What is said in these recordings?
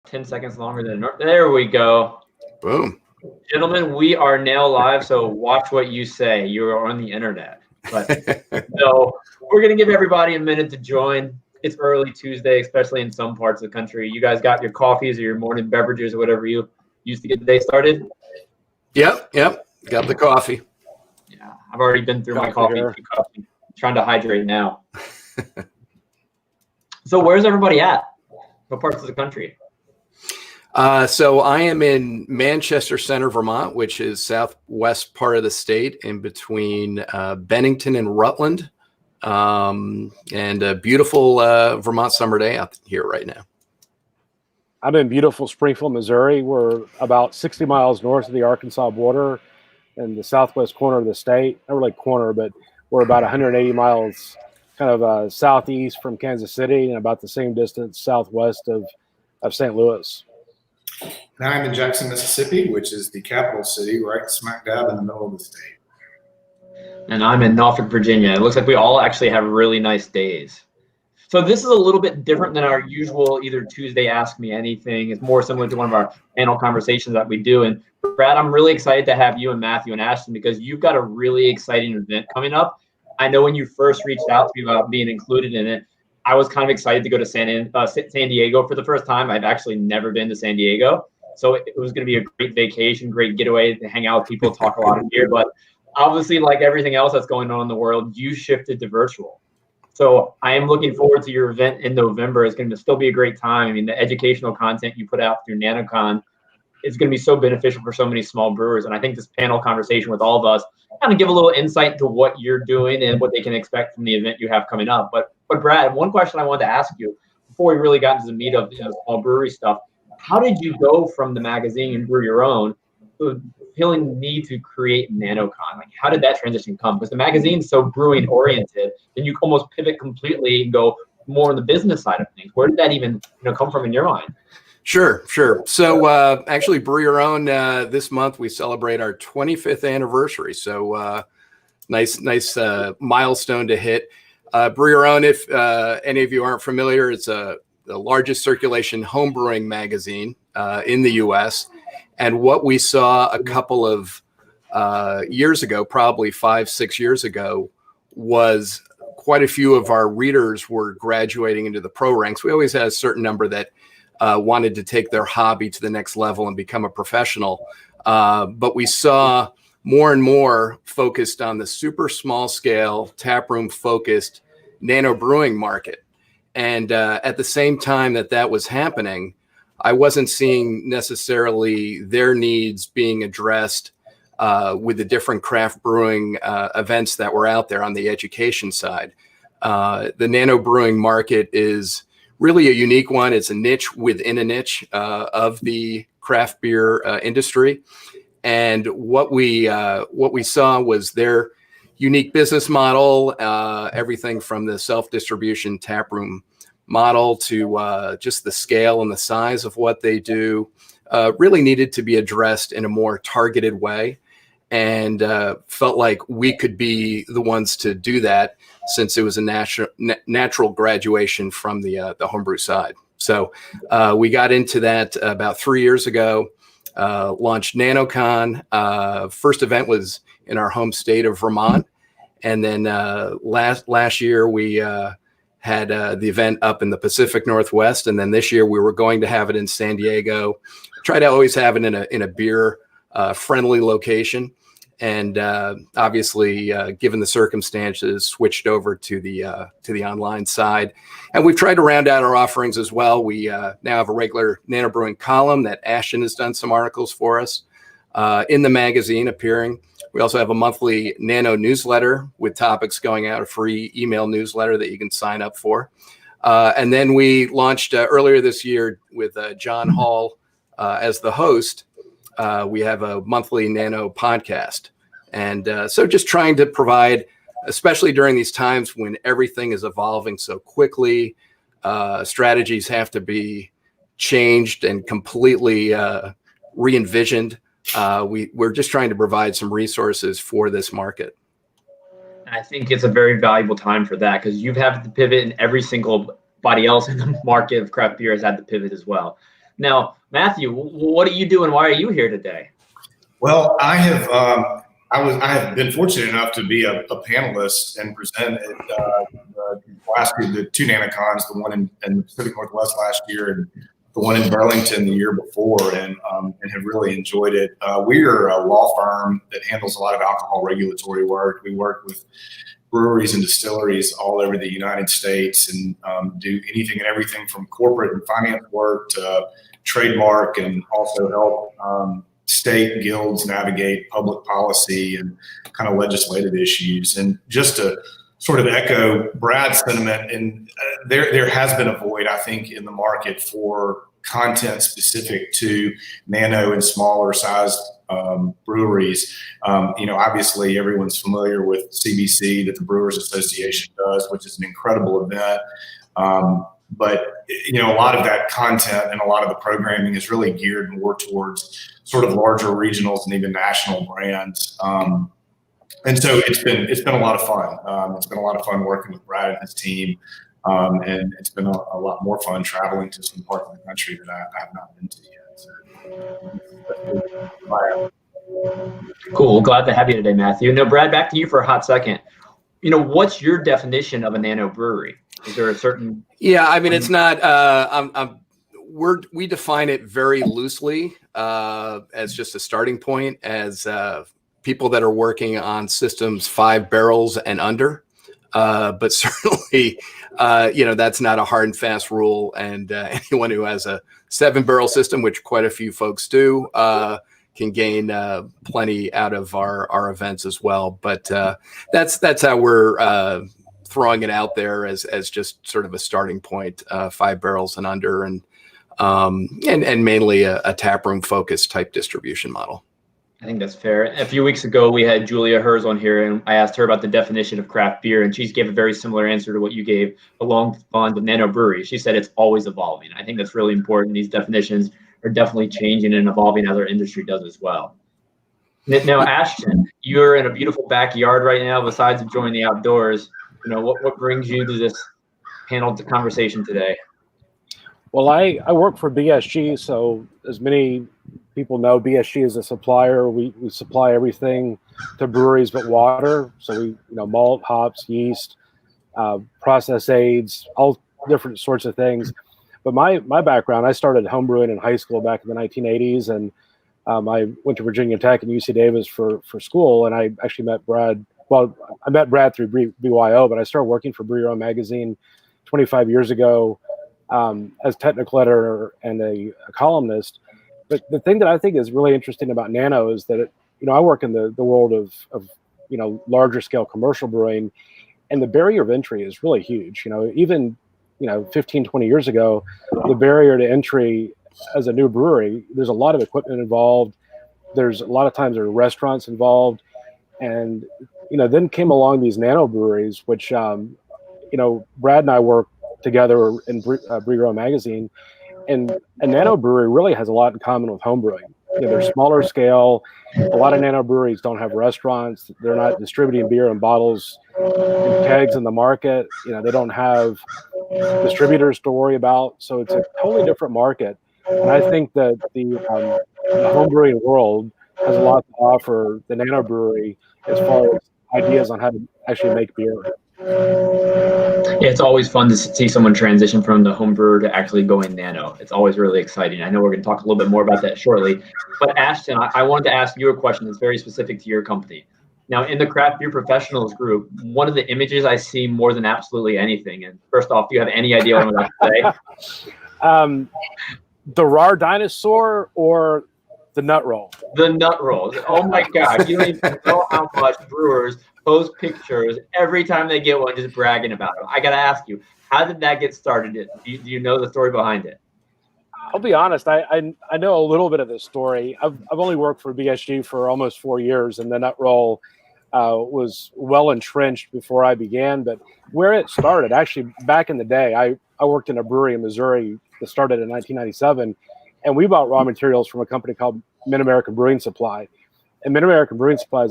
10 seconds longer than there we go. Boom. Gentlemen, we are now live, so watch what you say. You are on the internet. But so we're going to give everybody a minute to join. It's early Tuesday, especially in some parts of the country. You guys got your coffees or your morning beverages or whatever you used to get the day started? Yep. Got the coffee. Yeah, I've already been through my coffee. Trying to hydrate now. So where's everybody at? What parts of the country? So I am in Manchester Center, Vermont, which is southwest part of the state, in between Bennington and Rutland, and a beautiful Vermont summer day out here right now. I'm in beautiful Springfield, Missouri. We're about 60 miles north of the Arkansas border in the southwest corner of the state. Not really corner, but we're about 180 miles kind of southeast from Kansas City and about the same distance southwest of St. Louis. Now I'm in Jackson, Mississippi, which is the capital city, right smack dab in the middle of the state. And I'm in Norfolk, Virginia. It looks like we all actually have really nice days. So this is a little bit different than our usual either Tuesday Ask Me Anything. It's more similar to one of our panel conversations that we do. And Brad, I'm really excited to have you and Matthew and Ashton because you've got a really exciting event coming up. I know when you first reached out to me about being included in it, I was kind of excited to go to San Diego for the first time. I've actually never been to San Diego. So it was going to be a great vacation, great getaway to hang out with people, talk a lot of beer. But obviously, like everything else that's going on in the world, you shifted to virtual. So I am looking forward to your event in November. It's going to still be a great time. I mean, the educational content you put out through NanoCon is going to be so beneficial for so many small brewers. And I think this panel conversation with all of us kind of give a little insight to what you're doing and what they can expect from the event you have coming up. But Brad, one question I wanted to ask you before we really got into the meat of small brewery stuff, how did you go from the magazine and Brew Your Own to feeling the need to create NanoCon? Like, how did that transition come? Because the magazine's so brewing oriented, then you almost pivot completely and go more on the business side of things. Where did that even come from in your mind? Sure. So actually, Brew Your Own, this month we celebrate our 25th anniversary. So nice milestone to hit. Brew Your Own, if any of you aren't familiar, it's the largest circulation homebrewing magazine in the U.S. And what we saw a couple of years ago, probably 5-6 years ago, was quite a few of our readers were graduating into the pro ranks. We always had a certain number that wanted to take their hobby to the next level and become a professional. But we saw more and more focused on the super small scale, taproom focused nano brewing market. And at the same time that was happening, I wasn't seeing necessarily their needs being addressed with the different craft brewing events that were out there on the education side. The nano brewing market is really a unique one. It's a niche within a niche of the craft beer industry. And what we saw was their unique business model, everything from the self-distribution taproom model to just the scale and the size of what they do, really needed to be addressed in a more targeted way, and felt like we could be the ones to do that since it was a natural graduation from the homebrew side. So we got into that about 3 years ago, launched NanoCon. First event was in our home state of Vermont. And then last year we had the event up in the Pacific Northwest. And then this year we were going to have it in San Diego. Try to always have it in a beer friendly location. And obviously, given the circumstances, switched over to the online side. And we've tried to round out our offerings as well. We now have a regular nano brewing column that Ashton has done some articles for us in the magazine appearing. We also have a monthly nano newsletter with topics going out, a free email newsletter that you can sign up for. And then we launched earlier this year with John Hall as the host. We have a monthly nano podcast. And so just trying to provide, especially during these times when everything is evolving so quickly, strategies have to be changed and completely re-envisioned. We're just trying to provide some resources for this market. I think it's a very valuable time for that because you've had to pivot, and every single body else in the market of craft beer has had to pivot as well. Now, Matthew, what are you doing? Why are you here today? Well, I have been fortunate enough to be a panelist and present at the two NanoCons, the one in the Pacific Northwest last year and the one in Burlington the year before, and have really enjoyed it. We are a law firm that handles a lot of alcohol regulatory work. We work with breweries and distilleries all over the United States and do anything and everything from corporate and finance work to trademark, and also help state guilds navigate public policy and kind of legislative issues. And just to sort of echo Brad's sentiment, and there has been a void, I think, in the market for content specific to nano and smaller sized breweries. Obviously everyone's familiar with CBC that the Brewers Association does, which is an incredible event. But a lot of that content and a lot of the programming is really geared more towards sort of larger regionals and even national brands. And so it's been a lot of fun. It's been a lot of fun working with Brad and his team. And it's been a lot more fun traveling to some parts of the country that I have not been to yet. So, cool. Glad to have you today, Matthew. No, Brad, back to you for a hot second. What's your definition of a nano brewery? Is there a certain? Yeah, I mean, it's not. We define it very loosely as just a starting point, as people that are working on systems 5 barrels and under. But certainly, that's not a hard and fast rule. And anyone who has a 7-barrel system, which quite a few folks do, can gain plenty out of our events as well. But that's how we're throwing it out there as just sort of a starting point, 5 barrels and under, and mainly a taproom focused type distribution model. I think that's fair. A few weeks ago, we had Julia Hers on here, and I asked her about the definition of craft beer, and she gave a very similar answer to what you gave along the lines of nano brewery. She said it's always evolving. I think that's really important. These definitions are definitely changing and evolving as our industry does as well. Now, Ashton, you're in a beautiful backyard right now. Besides enjoying the outdoors, what brings you to this panel conversation today? Well, I work for BSG, so as many people know, BSG is a supplier. We supply everything to breweries but water. So we, malt, hops, yeast, process aids, all different sorts of things. But my background, I started homebrewing in high school back in the 1980s, and I went to Virginia Tech and UC Davis for school, and I actually met Brad. Well, I met Brad through BYO, but I started working for Brew magazine 25 years ago as technical editor and a columnist. But the thing that I think is really interesting about nano is that, I work in the world of larger scale commercial brewing, and the barrier of entry is really huge. Even 15, 20 years ago, the barrier to entry as a new brewery, there's a lot of equipment involved. There's a lot of times there are restaurants involved. And, then came along these nano breweries, which, Brad and I work together in Brew magazine. And a nano brewery really has a lot in common with home brewing. They're smaller scale. A lot of nano breweries don't have restaurants. They're not distributing beer in bottles and kegs in the market. They don't have distributors to worry about. So it's a totally different market. And I think that the home brewing world has a lot to offer the nano brewery as far as ideas on how to actually make beer. Yeah, it's always fun to see someone transition from the home brewer to actually going nano. It's always really exciting. I know we're going to talk a little bit more about that shortly. But Ashton, I wanted to ask you a question that's very specific to your company. Now, in the Craft Beer Professionals group, one of the images I see more than absolutely anything, and first off, do you have any idea what I'm about to say? The raw dinosaur or the nut roll? The nut rolls. Oh my God. You don't even know how much brewers post pictures every time they get one, just bragging about it. I got to ask you, how did that get started? Do you know the story behind it? I'll be honest. I know a little bit of this story. I've only worked for BSG for almost 4 years, and the nut roll was well entrenched before I began. But where it started, actually, back in the day, I worked in a brewery in Missouri that started in 1997, and we bought raw materials from a company called Mid-American Brewing Supply. And Mid-American Brewing Supply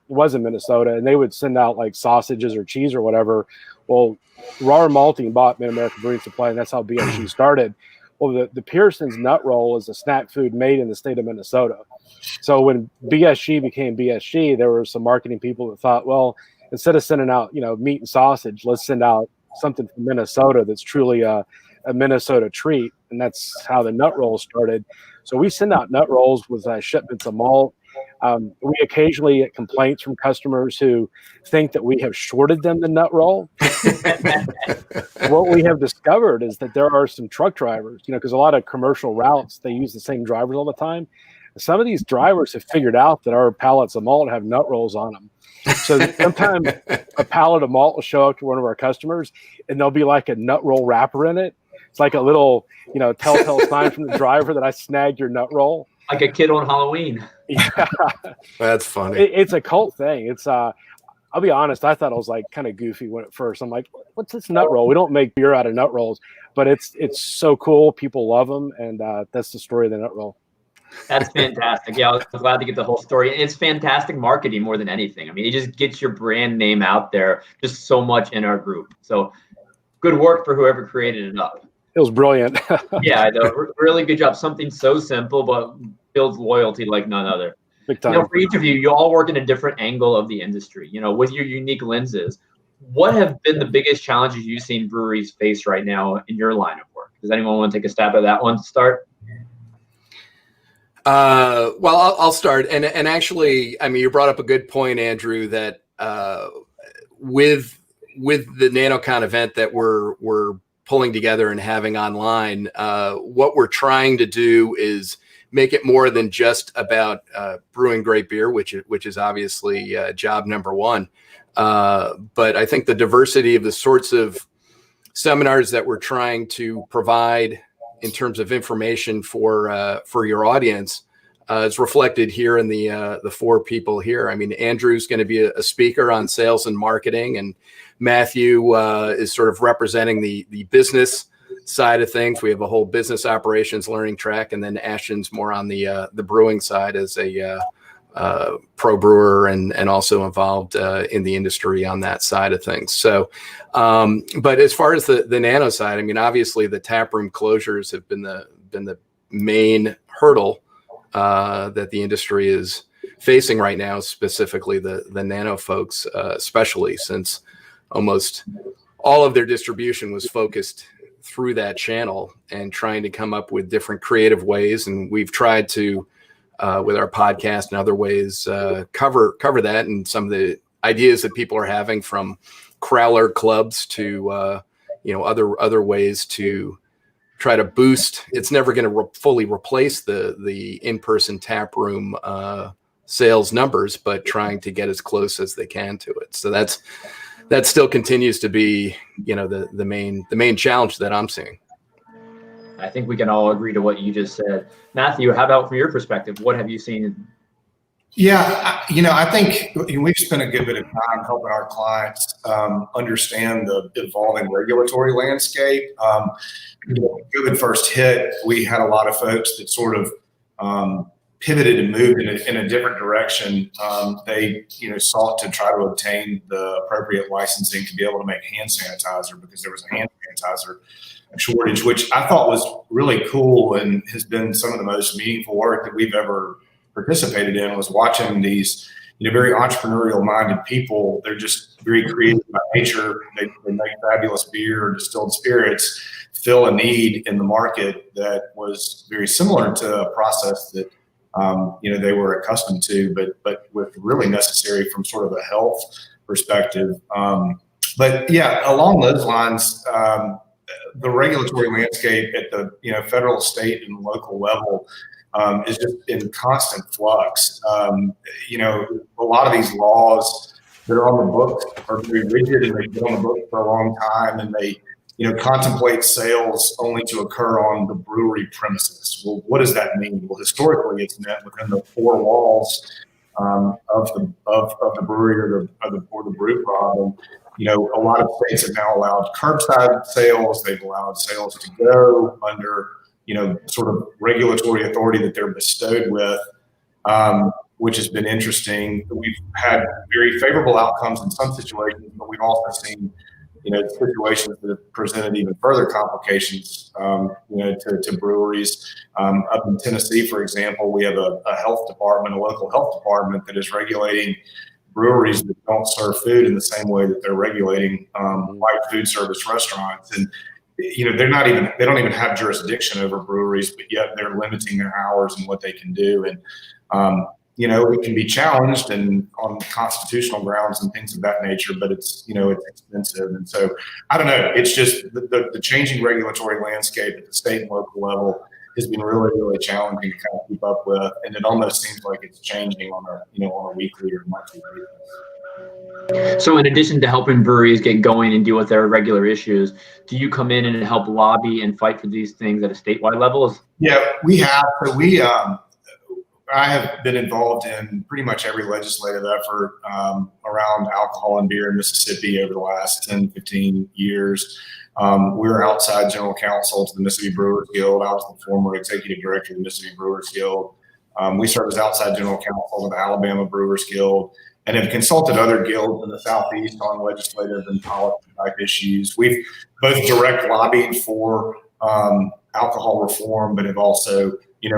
was in Minnesota, and they would send out like sausages or cheese or whatever. Well, Raw Malting bought Mid-American Brewing Supply, and that's how BSG started. Well, the Pearson's nut roll is a snack food made in the state of Minnesota. So when BSG became BSG, there were some marketing people that thought, well, instead of sending out, meat and sausage, let's send out something from Minnesota that's truly a Minnesota treat. And that's how the nut roll started. So we send out nut rolls with shipments of malt. We occasionally get complaints from customers who think that we have shorted them the nut roll. What we have discovered is that there are some truck drivers, because a lot of commercial routes, they use the same drivers all the time. Some of these drivers have figured out that our pallets of malt have nut rolls on them. So sometimes a pallet of malt will show up to one of our customers and there'll be like a nut roll wrapper in it. It's like a little, telltale sign from the driver that I snagged your nut roll. Like a kid on Halloween. Yeah. That's funny. It's a cult thing. It's I'll be honest, I thought it was like kind of goofy when at first. I'm like, what's this nut roll? We don't make beer out of nut rolls, but it's so cool. People love them, and that's the story of the nut roll. That's fantastic. Yeah, I was glad to get the whole story. It's fantastic marketing more than anything. I mean, it just gets your brand name out there just so much in our group. So good work for whoever created it up. It was brilliant. Yeah, I know. Really good job. Something so simple, but builds loyalty like none other. Big time. For each of you, you all work in a different angle of the industry, with your unique lenses. What have been the biggest challenges you've seen breweries face right now in your line of work? Does anyone want to take a stab at that one to start? Well, I'll start. And actually, I mean, you brought up a good point, Andrew, that with the NanoCon event that we're pulling together and having online, what we're trying to do is make it more than just about brewing great beer, which is obviously job number one. But I think the diversity of the sorts of seminars that we're trying to provide in terms of information for your audience is reflected here in the four people here. I mean, Andrew's going to be a speaker on sales and marketing, and Matthew is sort of representing the business side of things. We have a whole business operations learning track, and then Ashton's more on the brewing side as a pro brewer and also involved in the industry on that side of things. So, but as far as the nano side, I mean, obviously the taproom closures have been the main hurdle that the industry is facing right now, specifically the nano folks, especially since almost all of their distribution was focused through that channel and trying to come up with different creative ways. And we've tried to, with our podcast and other ways, cover that and some of the ideas that people are having, from crowler clubs to, other ways to try to boost. It's never going to fully replace the in-person tap room sales numbers, but trying to get as close as they can to it. So that still continues to be, the main challenge that I'm seeing. I think we can all agree to what you just said. Matthew, how about from your perspective? What have you seen? Yeah, I think we've spent a good bit of time helping our clients understand the evolving regulatory landscape. When COVID first hit, we had a lot of folks that sort of pivoted and moved in a different direction. They, sought to try to obtain the appropriate licensing to be able to make hand sanitizer, because there was a hand sanitizer shortage, which I thought was really cool and has been some of the most meaningful work that we've ever participated in. Was watching these, very entrepreneurial minded people. They're just very creative by nature. They make fabulous beer or distilled spirits, fill a need in the market that was very similar to a process that they were accustomed to, but with really necessary from sort of a health perspective. But yeah, along those lines, the regulatory landscape at the federal, state, and local level is just in constant flux. A lot of these laws that are on the books are very rigid, and they've been on the books for a long time, and they contemplate sales only to occur on the brewery premises. Well, what does that mean? Well, historically, it's meant within the four walls of the brewery or the brew pub. And, a lot of states have now allowed curbside sales. They've allowed sales to go under, sort of regulatory authority that they're bestowed with, which has been interesting. We've had very favorable outcomes in some situations, but we've also seen situations that have presented even further complications, to breweries. Up in Tennessee, for example, we have a local health department that is regulating breweries that don't serve food in the same way that they're regulating white food service restaurants. And they don't even have jurisdiction over breweries, but yet they're limiting their hours and what they can do. And it can be challenged and on constitutional grounds and things of that nature, but it's expensive. And so I don't know, it's just the changing regulatory landscape at the state and local level has been really, really challenging to kind of keep up with. And it almost seems like it's changing on a weekly or monthly basis. So in addition to helping breweries get going and deal with their regular issues, do you come in and help lobby and fight for these things at a statewide level? Yeah, we have. So I have been involved in pretty much every legislative effort around alcohol and beer in Mississippi over the last 10, 15 years. We're outside general counsel to the Mississippi Brewers Guild. I was the former executive director of the Mississippi Brewers Guild. We serve as outside general counsel to the Alabama Brewers Guild and have consulted other guilds in the Southeast on legislative and policy type issues. We've both direct lobbied for alcohol reform, but have also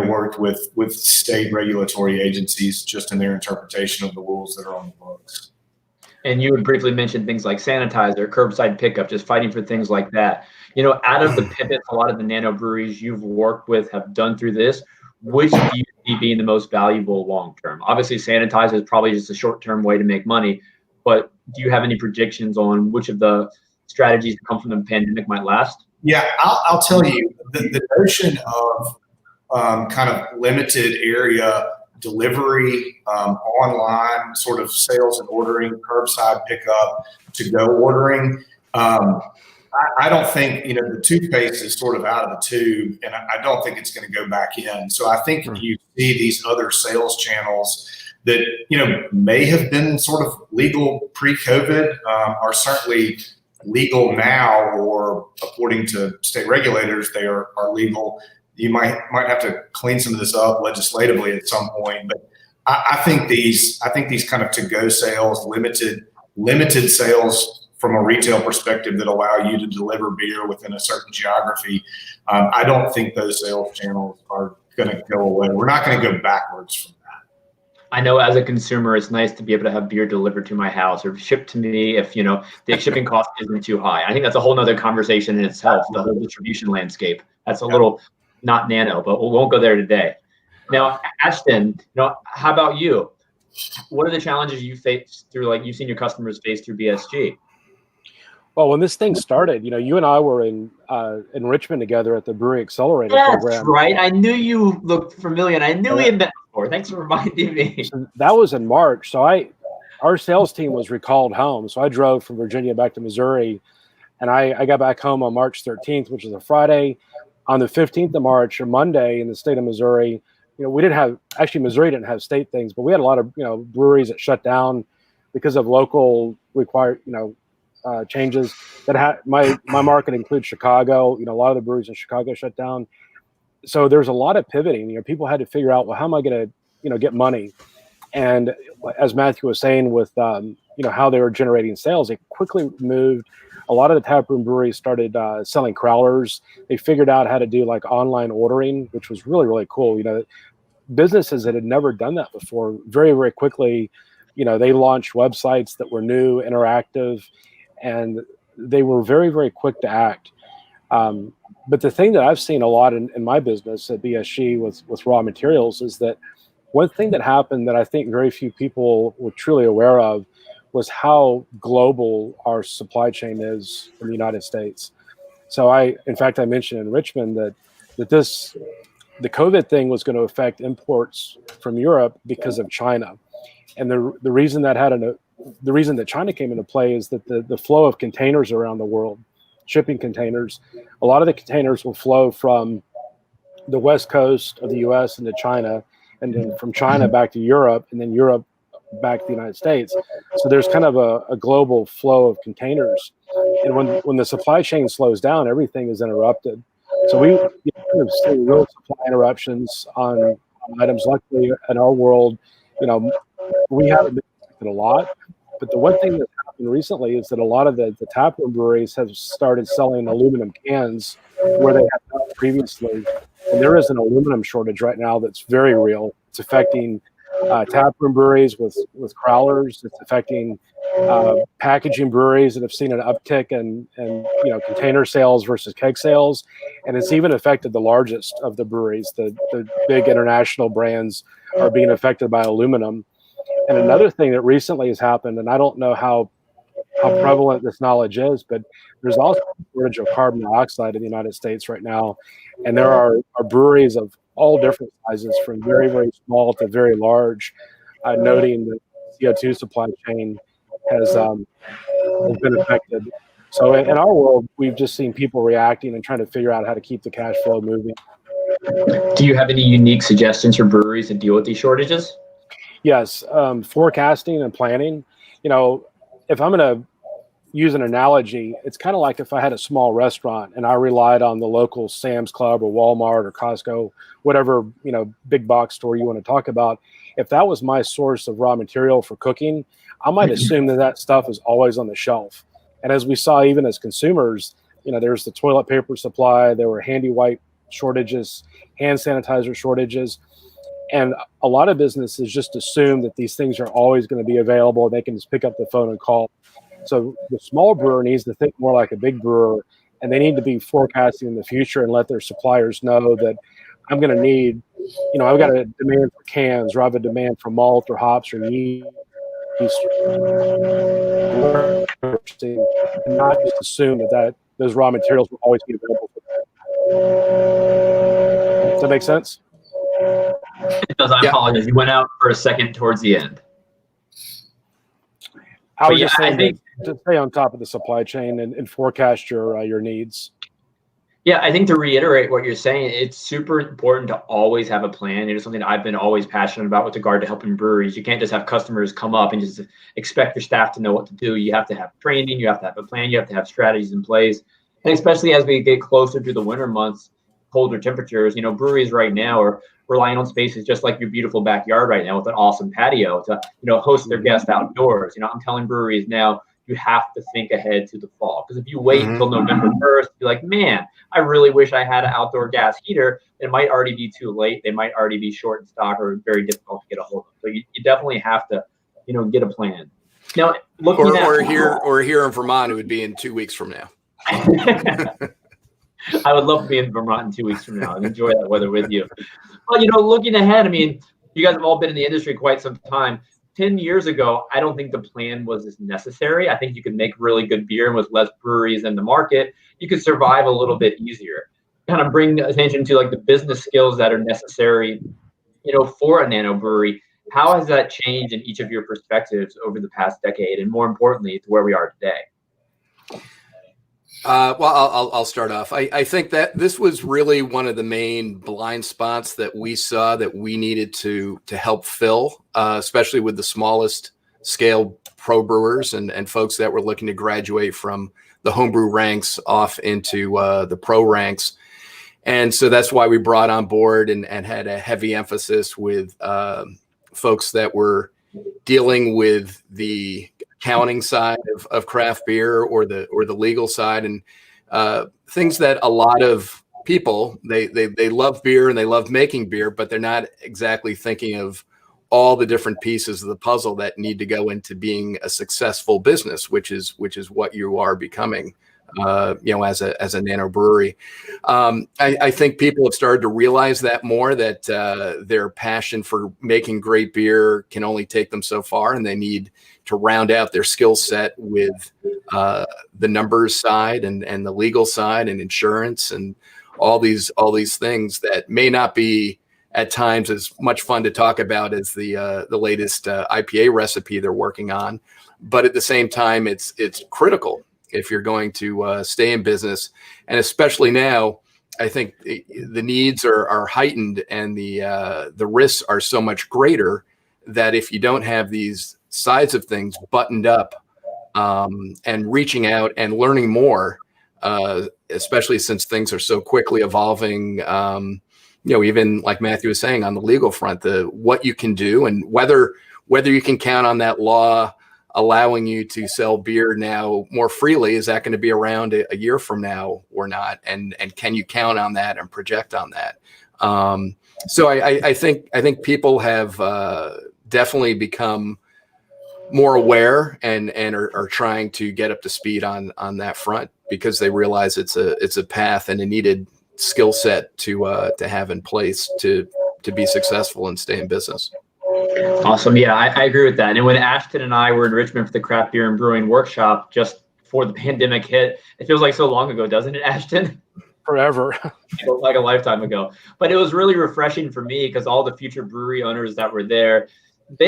worked with state regulatory agencies just in their interpretation of the rules that are on the books. And you had briefly mentioned things like sanitizer, curbside pickup, just fighting for things like that. Out of the pivots a lot of the nano breweries you've worked with have done through this, which do you see being the most valuable long-term? Obviously, sanitizer is probably just a short-term way to make money, but do you have any predictions on which of the strategies that come from the pandemic might last? Yeah, I'll tell you, the notion of kind of limited area delivery, online sort of sales and ordering, curbside pickup, to-go ordering. I don't think, the toothpaste is sort of out of the tube, and I don't think it's going to go back in. So I think you see these other sales channels that, may have been sort of legal pre-COVID, are certainly legal now, or according to state regulators, they are legal. You might have to clean some of this up legislatively at some point, but I think these kind of to-go sales, limited sales from a retail perspective that allow you to deliver beer within a certain geography, I don't think those sales channels are going to go away. We're not going to go backwards from that. I know as a consumer, it's nice to be able to have beer delivered to my house or shipped to me if, the shipping cost isn't too high. I think that's a whole nother conversation in itself, the whole distribution landscape. That's a little not nano, but we won't go there today. Now, Ashton, how about you? What are the challenges you face through, you've seen your customers face through BSG? Well, when this thing started, you and I were in Richmond together at the Brewery Accelerator program. That's right. I knew you looked familiar, and I knew we had met before. Thanks for reminding me. So that was in March. So our sales team was recalled home. So I drove from Virginia back to Missouri, and I got back home on March 13th, which is a Friday. On the 15th of March, or Monday, in the state of Missouri, Missouri didn't have state things, but we had a lot of breweries that shut down because of local required changes. That my market includes Chicago. A lot of the breweries in Chicago shut down. So there's a lot of pivoting. People had to figure out, well, how am I going to get money? And as Matthew was saying, with how they were generating sales, it quickly moved. A lot of the taproom breweries started selling crowlers. They figured out how to do online ordering, which was really, really cool. Businesses that had never done that before, very, very quickly, they launched websites that were new, interactive, and they were very, very quick to act. But the thing that I've seen a lot in my business at BSG with raw materials is that one thing that happened that I think very few people were truly aware of was how global our supply chain is in the United States. So in fact, I mentioned in Richmond that the COVID thing was going to affect imports from Europe because of China. And the reason that China came into play is that the flow of containers around the world, shipping containers, a lot of the containers will flow from the West Coast of the US into China, and then from China back to Europe, and then Europe back to the United States. So there's kind of a global flow of containers. And when the supply chain slows down, everything is interrupted. So we see real supply interruptions on items. Luckily, in our world, we haven't been affected a lot. But the one thing that happened recently is that a lot of the taproom breweries have started selling aluminum cans where they have not previously. And there is an aluminum shortage right now that's very real. It's affecting taproom breweries with crowlers. It's affecting packaging breweries that have seen an uptick in container sales versus keg sales, and it's even affected the largest of the breweries. The big international brands are being affected by aluminum. And another thing that recently has happened, and I don't know how prevalent this knowledge is, but there's also a shortage of carbon dioxide in the United States right now, and there are breweries of all different sizes, from very, very small to very large, noting that the CO2 supply chain has been affected. So in our world, we've just seen people reacting and trying to figure out how to keep the cash flow moving. Do you have any unique suggestions for breweries to deal with these shortages? Yes, forecasting and planning. If I'm going to use an analogy, it's kind of like if I had a small restaurant and I relied on the local Sam's Club or Walmart or Costco, whatever, big box store you want to talk about. If that was my source of raw material for cooking, I might assume that stuff is always on the shelf. And as we saw, even as consumers, there's the toilet paper supply, there were handy wipe shortages, hand sanitizer shortages. And a lot of businesses just assume that these things are always going to be available. They can just pick up the phone and call. So the small brewer needs to think more like a big brewer, and they need to be forecasting in the future and let their suppliers know that I'm going to need, I've got a demand for cans, or I have a demand for malt or hops or yeast. And not just assume that those raw materials will always be available. Does that make sense? It does. I apologize. You went out for a second towards the end. I was just saying to stay on top of the supply chain and forecast your needs. Yeah, I think to reiterate what you're saying, it's super important to always have a plan. It is something that I've been always passionate about with regard to helping breweries. You can't just have customers come up and just expect your staff to know what to do. You have to have training. You have to have a plan. You have to have strategies in place. And especially as we get closer to the winter months, colder temperatures, breweries right now are relying on spaces just like your beautiful backyard right now with an awesome patio to, host their guests outdoors. I'm telling breweries now, you have to think ahead to the fall. Because if you wait until November 1st, you're like, man, I really wish I had an outdoor gas heater. It might already be too late. They might already be short in stock or very difficult to get a hold of. So you definitely have to, get a plan. Now, or here in Vermont, it would be in 2 weeks from now. I would love to be in Vermont in 2 weeks from now and enjoy that weather with you. Well, looking ahead, you guys have all been in the industry quite some time. 10 years ago, I don't think the plan was as necessary. I think you could make really good beer, and with less breweries in the market, you could survive a little bit easier. Kind of bring attention to like the business skills that are necessary, for a nano brewery. How has that changed in each of your perspectives over the past decade, and more importantly, to where we are today? Well, I'll start off. I think that this was really one of the main blind spots that we saw that we needed to help fill, especially with the smallest scale pro brewers and folks that were looking to graduate from the homebrew ranks off into the pro ranks. And so that's why we brought on board and had a heavy emphasis with folks that were dealing with the accounting side of craft beer or the legal side, and things that a lot of people they love beer and they love making beer, but they're not exactly thinking of all the different pieces of the puzzle that need to go into being a successful business, which is what you are becoming, as a nano brewery. I think people have started to realize that more, that their passion for making great beer can only take them so far, and they need to round out their skill set with the numbers side and the legal side and insurance and all these things that may not be at times as much fun to talk about as the latest IPA recipe they're working on. But at the same time, it's critical if you're going to stay in business. And especially now, I think the needs are heightened, and the risks are so much greater that if you don't have these sides of things buttoned up and reaching out and learning more, especially since things are so quickly evolving, even like Matthew was saying on the legal front, what you can do and whether you can count on that law allowing you to sell beer now more freely? Is that going to be around a year from now or not? And can you count on that and project on that? So I think people have definitely become more aware and are trying to get up to speed on that front, because they realize it's a path and a needed skill set to have in place to be successful and stay in business. Awesome. Yeah, I agree with that. And when Ashton and I were in Richmond for the craft beer and brewing workshop just before the pandemic hit, it feels like so long ago, doesn't it, Ashton? Forever. It feels like a lifetime ago. But it was really refreshing for me because all the future brewery owners that were there,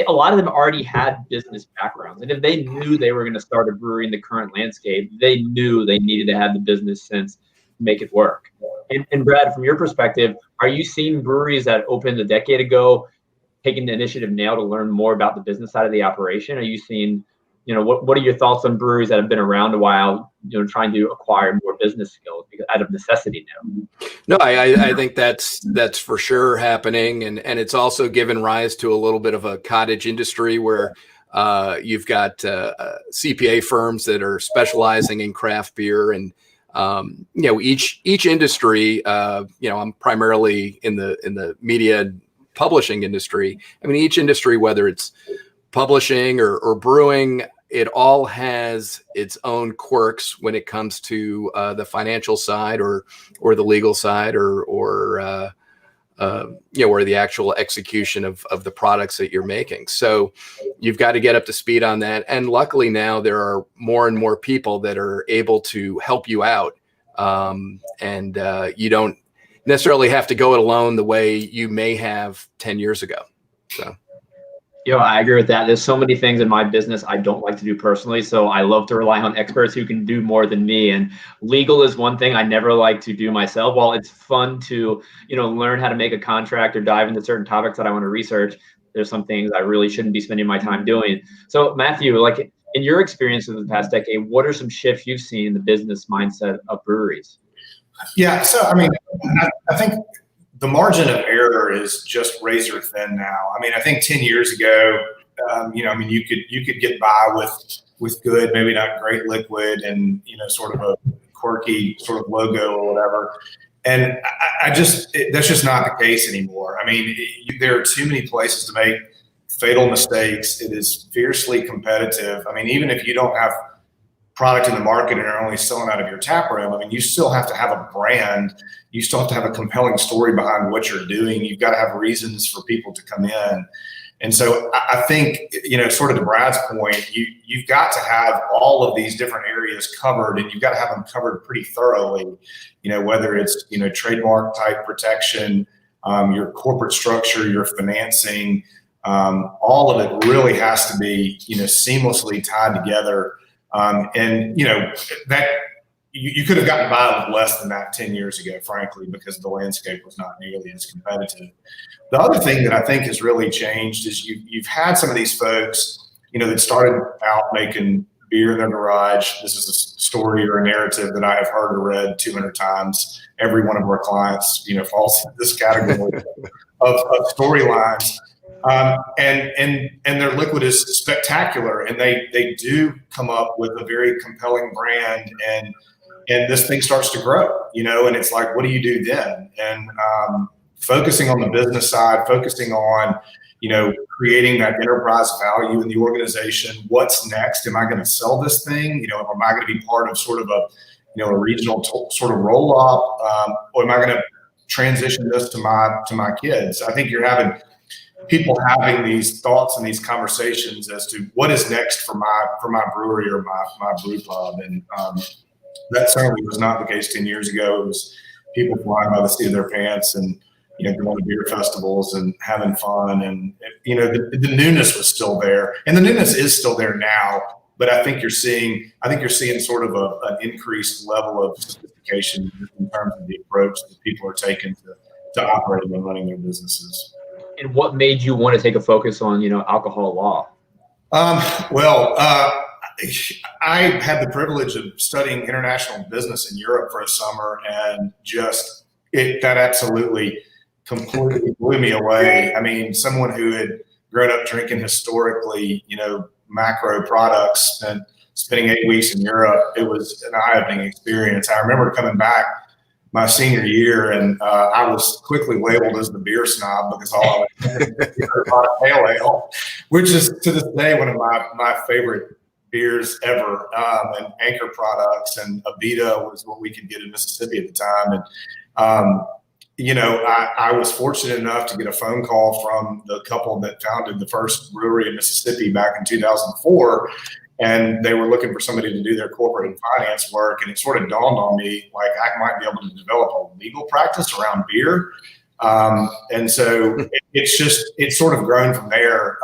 a lot of them already had business backgrounds. And if they knew they were going to start a brewery in the current landscape, they knew they needed to have the business sense to make it work. And Brad, from your perspective, are you seeing breweries that opened a decade ago taking the initiative now to learn more about the business side of the operation? Are you seeing, what are your thoughts on breweries that have been around a while, trying to acquire more business skills out of necessity now? No, I think that's for sure happening. And it's also given rise to a little bit of a cottage industry where you've got CPA firms that are specializing in craft beer. And, each industry, I'm primarily in the media publishing industry. I mean, each industry, whether it's publishing or brewing, it all has its own quirks when it comes to the financial side or the legal side or the actual execution of the products that you're making. So you've got to get up to speed on that. And luckily now there are more and more people that are able to help you out. You don't necessarily have to go it alone the way you may have 10 years ago. So. I agree with that. There's so many things in my business I don't like to do personally. So I love to rely on experts who can do more than me. And legal is one thing I never like to do myself. While it's fun to, learn how to make a contract or dive into certain topics that I want to research, there's some things I really shouldn't be spending my time doing. So Matthew, like in your experience of the past decade, what are some shifts you've seen in the business mindset of breweries? Yeah. So, I mean, I think the margin of error is just razor thin now. I mean, I think 10 years ago, you could get by with good, maybe not great liquid and, sort of a quirky sort of logo or whatever. And that's just not the case anymore. I mean, there are too many places to make fatal mistakes. It is fiercely competitive. I mean, even if you don't have product in the market and are only selling out of your tap room, I mean, you still have to have a brand. You still have to have a compelling story behind what you're doing. You've got to have reasons for people to come in. And so I think, sort of to Brad's point, you've got to have all of these different areas covered, and you've got to have them covered pretty thoroughly, whether it's, trademark type protection, your corporate structure, your financing, all of it really has to be, seamlessly tied together. That you could have gotten by with less than that 10 years ago, frankly, because the landscape was not nearly as competitive. The other thing that I think has really changed is you've had some of these folks, that started out making beer in their garage. This is a story or a narrative that I have heard or read 200 times. Every one of our clients, falls into this category of storylines. And their liquid is spectacular, and they do come up with a very compelling brand, and this thing starts to grow, and it's like, what do you do then? And focusing on the business side, focusing on, creating that enterprise value in the organization. What's next? Am I going to sell this thing? Am I going to be part of sort of a regional sort of roll up, or am I going to transition this to my kids? I think you're having people having these thoughts and these conversations as to what is next for my brewery or my brew club. And that certainly was not the case 10 years ago. It was people flying by the seat of their pants and, going to beer festivals and having fun. And, the newness was still there, and the newness is still there now. But I think you're seeing sort of an increased level of sophistication in terms of the approach that people are taking to operating and running their businesses. And what made you want to take a focus on, alcohol law? I had the privilege of studying international business in Europe for a summer, and that absolutely completely blew me away. I mean, someone who had grown up drinking historically, macro products, and spending 8 weeks in Europe, it was an eye-opening experience. I remember coming back my senior year, and I was quickly labeled as the beer snob because all I was drinking was pale ale, which is to this day one of my favorite beers ever. And Anchor products and Abita was what we could get in Mississippi at the time. And I was fortunate enough to get a phone call from the couple that founded the first brewery in Mississippi back in 2004. And they were looking for somebody to do their corporate and finance work. And it sort of dawned on me, like, I might be able to develop a legal practice around beer. And so it's sort of grown from there.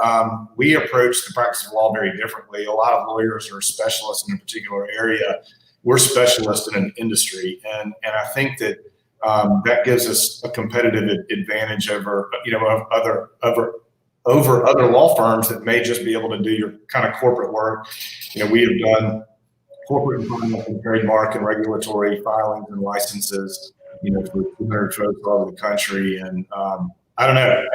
We approach the practice of law very differently. A lot of lawyers are specialists in a particular area. We're specialists in an industry. And I think that that gives us a competitive advantage over other law firms that may just be able to do your kind of corporate work. We have done corporate and trademark and regulatory filings and licenses, for 200 folks all over the country. And I don't know,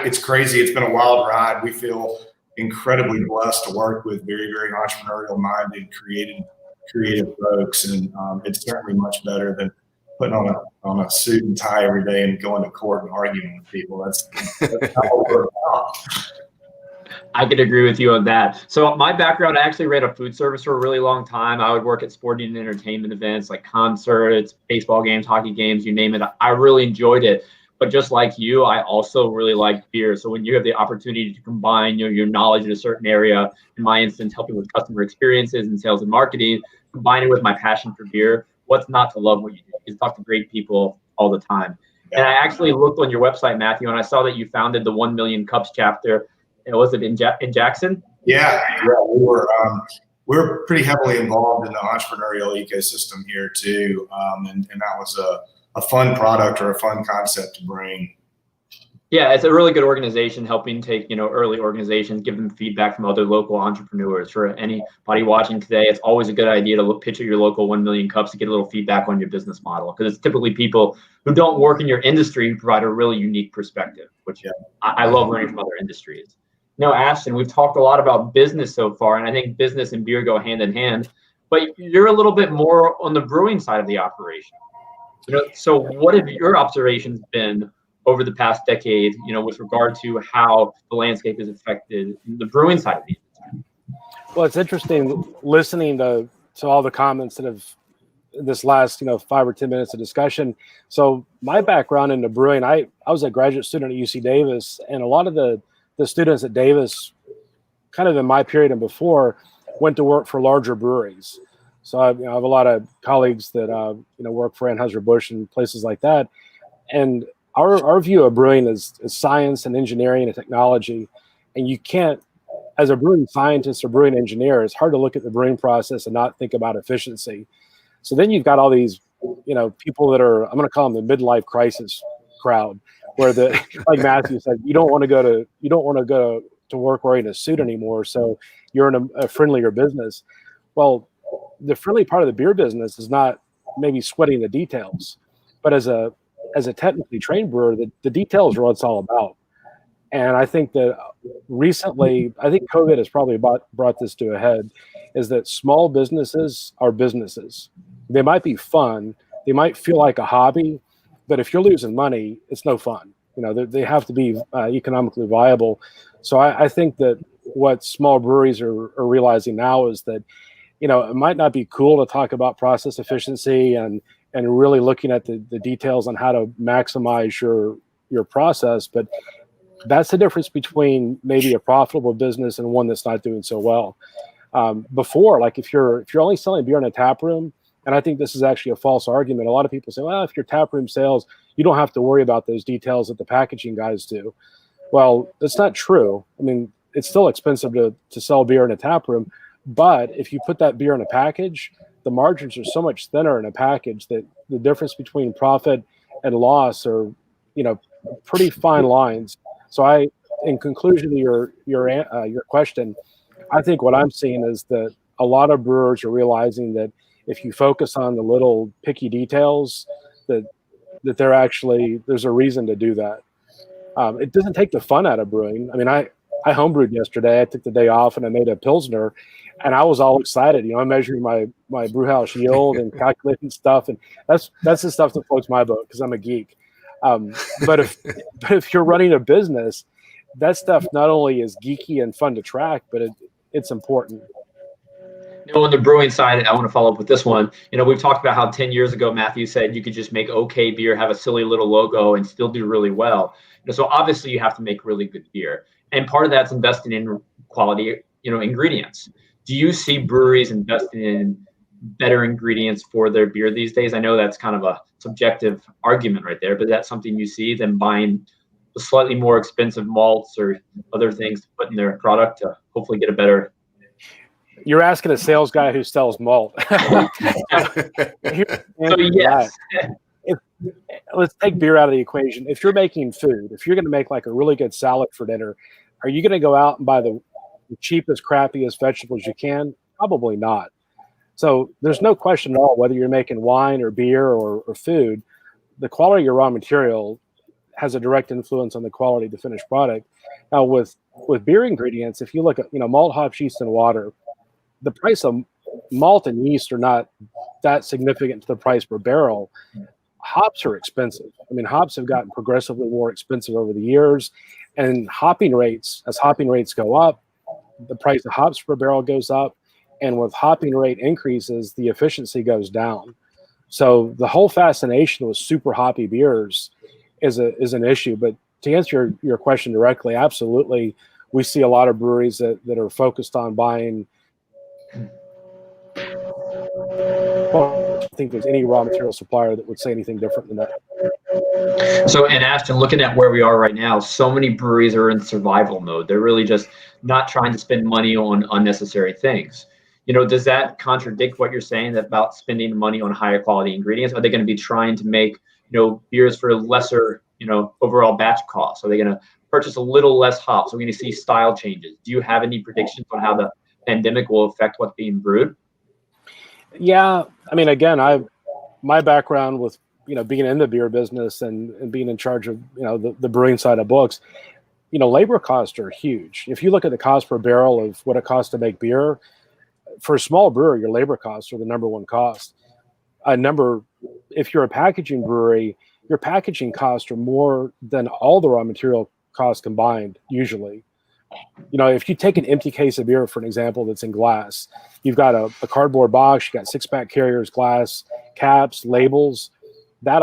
it's crazy. It's been a wild ride. We feel incredibly blessed to work with very, very entrepreneurial minded, creative folks. And it's certainly much better than putting on a suit and tie every day and going to court and arguing with people. That's not what we're about. I could agree with you on that. So my background, I actually ran a food service for a really long time. I would work at sporting and entertainment events like concerts, baseball games, hockey games, you name it. I really enjoyed it. But just like you, I also really like beer. So when you have the opportunity to combine your knowledge in a certain area, in my instance, helping with customer experiences and sales and marketing, combine it with my passion for beer, what's not to love what you do? You talk to great people all the time. And I actually looked on your website, Matthew, and I saw that you founded the 1 Million Cups chapter. Was it in Jackson? Yeah. We're pretty heavily involved in the entrepreneurial ecosystem here too. And that was a fun product or a fun concept to bring. Yeah, it's a really good organization helping take, early organizations, give them feedback from other local entrepreneurs. For anybody watching today, it's always a good idea to pitch at your local 1 Million Cups to get a little feedback on your business model, because it's typically people who don't work in your industry who provide a really unique perspective, which I love learning from other industries. Ashton, we've talked a lot about business so far, and I think business and beer go hand in hand, but you're a little bit more on the brewing side of the operation. So what have your observations been over the past decade, with regard to how the landscape has affected the brewing side of the industry? Well, it's interesting listening to all the comments that have this last, 5 or 10 minutes of discussion. So my background into brewing, I was a graduate student at UC Davis, and a lot of the students at Davis, kind of in my period and before, went to work for larger breweries. So I have a lot of colleagues that work for Anheuser-Busch and places like that. And our view of brewing is science and engineering and technology. And you can't, as a brewing scientist or brewing engineer, it's hard to look at the brewing process and not think about efficiency. So then you've got all these, people that are, I'm going to call them the midlife crisis crowd, where like Matthew said, you don't want to go to work wearing a suit anymore. So you're in a friendlier business. Well, the friendly part of the beer business is not maybe sweating the details, but as a technically trained brewer, the details are what it's all about. And I think that recently, COVID has probably brought this to a head, is that small businesses are businesses. They might be fun. They might feel like a hobby, but if you're losing money, it's no fun. They have to be economically viable. So I think that what small breweries are realizing now is that, it might not be cool to talk about process efficiency and really looking at the details on how to maximize your process, but that's the difference between maybe a profitable business and one that's not doing so well. Before, like if you're only selling beer in a tap room, and I think this is actually a false argument. A lot of people say, well, if your tap room sales, you don't have to worry about those details that the packaging guys do. Well, that's not true. I mean, it's still expensive to sell beer in a tap room, but if you put that beer in a package, the margins are so much thinner in a package that the difference between profit and loss are, pretty fine lines. So in conclusion to your question, I think what I'm seeing is that a lot of brewers are realizing that if you focus on the little picky details, that there's a reason to do that. It doesn't take the fun out of brewing. I mean, I homebrewed yesterday. I took the day off and I made a Pilsner, and I was all excited. I'm measuring my brew house yield and calculating stuff, and that's the stuff that floats my boat because I'm a geek. But if you're running a business, that stuff not only is geeky and fun to track, but it's important. On the brewing side, I want to follow up with this one. We've talked about how 10 years ago, Matthew said you could just make okay beer, have a silly little logo, and still do really well. So obviously you have to make really good beer. And part of that's investing in quality, ingredients. Do you see breweries investing in better ingredients for their beer these days? I know that's kind of a subjective argument right there, but that's something you see them buying slightly more expensive malts or other things to put in their product to hopefully get a better. You're asking a sales guy who sells malt. So yes. Let's take beer out of the equation. If you're making food, if you're going to make like a really good salad for dinner, are you going to go out and buy the cheapest, crappiest vegetables you can? Probably not. So there's no question at all whether you're making wine or beer or food, the quality of your raw material has a direct influence on the quality of the finished product. Now with beer ingredients, if you look at malt, hops, yeast, and water, the price of malt and yeast are not that significant to the price per barrel. Hops are expensive. I mean, hops have gotten progressively more expensive over the years, and as hopping rates go up, the price of hops per barrel goes up, and with hopping rate increases, the efficiency goes down. So the whole fascination with super hoppy beers is an issue. But to answer your question directly, absolutely, we see a lot of breweries that are focused on buying. Well, I don't think there's any raw material supplier that would say anything different than that. So, and Ashton, looking at where we are right now, so many breweries are in survival mode. They're really just not trying to spend money on unnecessary things. Does that contradict what you're saying about spending money on higher quality ingredients? Are they going to be trying to make, beers for lesser, overall batch costs? Are they going to purchase a little less hops? Are we going to see style changes? Do you have any predictions on how the pandemic will affect what's being brewed? Yeah, I mean, again, my background with being in the beer business and being in charge of the brewing side of books, labor costs are huge. If you look at the cost per barrel of what it costs to make beer, for a small brewer, your labor costs are the number one cost. If you're a packaging brewery, your packaging costs are more than all the raw material costs combined usually. If you take an empty case of beer, for an example, that's in glass, you've got a cardboard box, you got 6-pack carriers, glass, caps, labels. That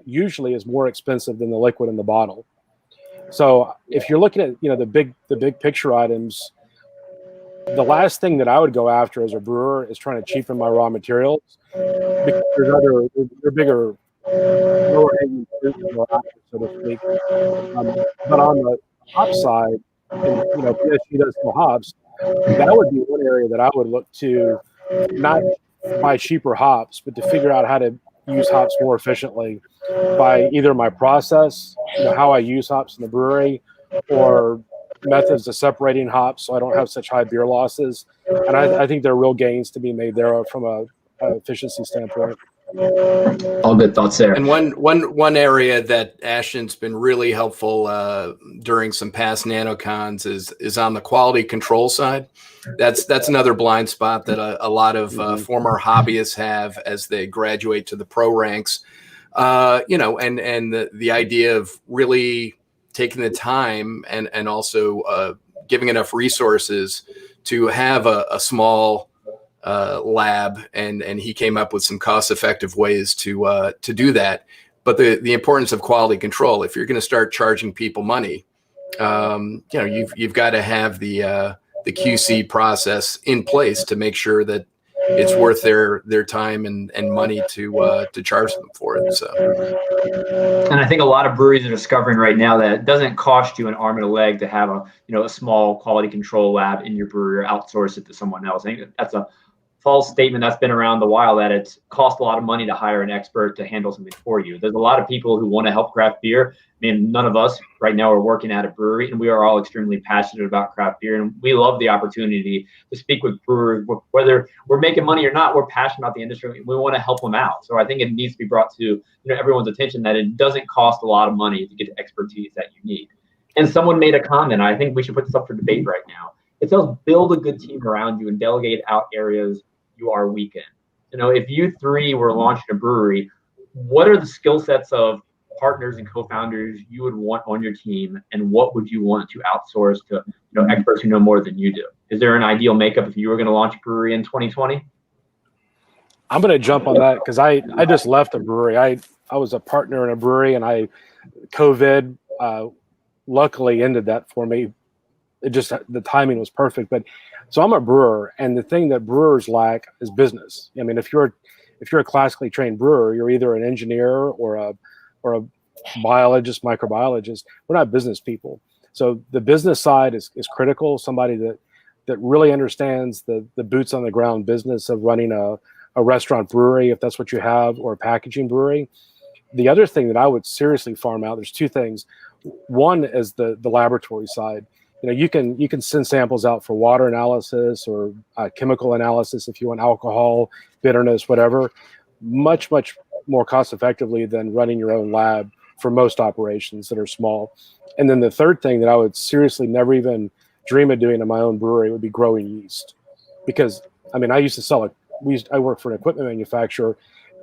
usually is more expensive than the liquid in the bottle. So if you're looking at the big picture items, the last thing that I would go after as a brewer is trying to cheapen my raw materials, because there's bigger, lower hanging fruit, so to speak. But on the hop side, PSG does some hops, that would be one area that I would look to, not buy cheaper hops, but to figure out how to use hops more efficiently by either my process, how I use hops in the brewery, or methods of separating hops so I don't have such high beer losses. And I think there are real gains to be made there from a efficiency standpoint. All good thoughts there. And one area that Ashton's been really helpful during some past NanoCons is on the quality control side. That's another blind spot that a lot of former hobbyists have as they graduate to the pro ranks. And the idea of really taking the time and also giving enough resources to have a small lab, and he came up with some cost-effective ways to do that. But the importance of quality control, if you're going to start charging people money, you've got to have the QC process in place to make sure that it's worth their time and money to charge them for it. So, and I think a lot of breweries are discovering right now that it doesn't cost you an arm and a leg to have a small quality control lab in your brewery or outsource it to someone else. I think that's a false statement that's been around a while, that it's cost a lot of money to hire an expert to handle something for you. There's a lot of people who want to help craft beer. I mean, none of us right now are working at a brewery, and we are all extremely passionate about craft beer, and we love the opportunity to speak with brewers. Whether we're making money or not, we're passionate about the industry. We want to help them out. So I think it needs to be brought to everyone's attention that it doesn't cost a lot of money to get the expertise that you need. And someone made a comment. I think we should put this up for debate right now. It says build a good team around you and delegate out areas you are weak in. You know, if you three were launching a brewery, what are the skill sets of partners and co-founders you would want on your team, and what would you want to outsource to experts who know more than you do? Is there an ideal makeup if you were going to launch a brewery in 2020? I'm going to jump on that because I just left a brewery. I was a partner in a brewery, and COVID luckily ended that for me. It just, the timing was perfect. But so I'm a brewer, and the thing that brewers lack is business. I mean, if you're a classically trained brewer, you're either an engineer or a biologist, microbiologist. We're not business people. So the business side is critical. Somebody that really understands the boots on the ground business of running a restaurant brewery, if that's what you have, or a packaging brewery. The other thing that I would seriously farm out, there's two things. One is the laboratory side. You know, you can send samples out for water analysis or chemical analysis if you want alcohol, bitterness, whatever, much more cost effectively than running your own lab for most operations that are small. And then the third thing that I would seriously never even dream of doing in my own brewery would be growing yeast. Because, I mean, I used to sell I work for an equipment manufacturer.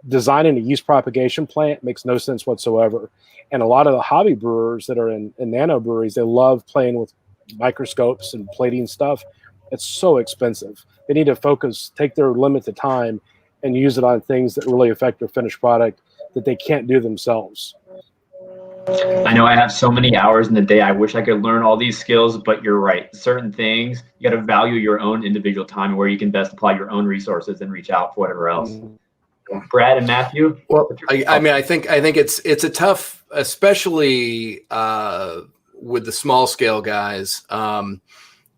Designing a yeast propagation plant makes no sense whatsoever. And a lot of the hobby brewers that are in nano breweries, they love playing with microscopes and plating stuff. It's so expensive. They need to take their limited time and use it on things that really affect their finished product that they can't do themselves. I know I have so many hours in the day. I wish I could learn all these skills, but you're right. Certain things, you got to value your own individual time where you can best apply your own resources and reach out for whatever else. Brad and Matthew? Well, I mean, I think it's a tough, especially with the small scale guys.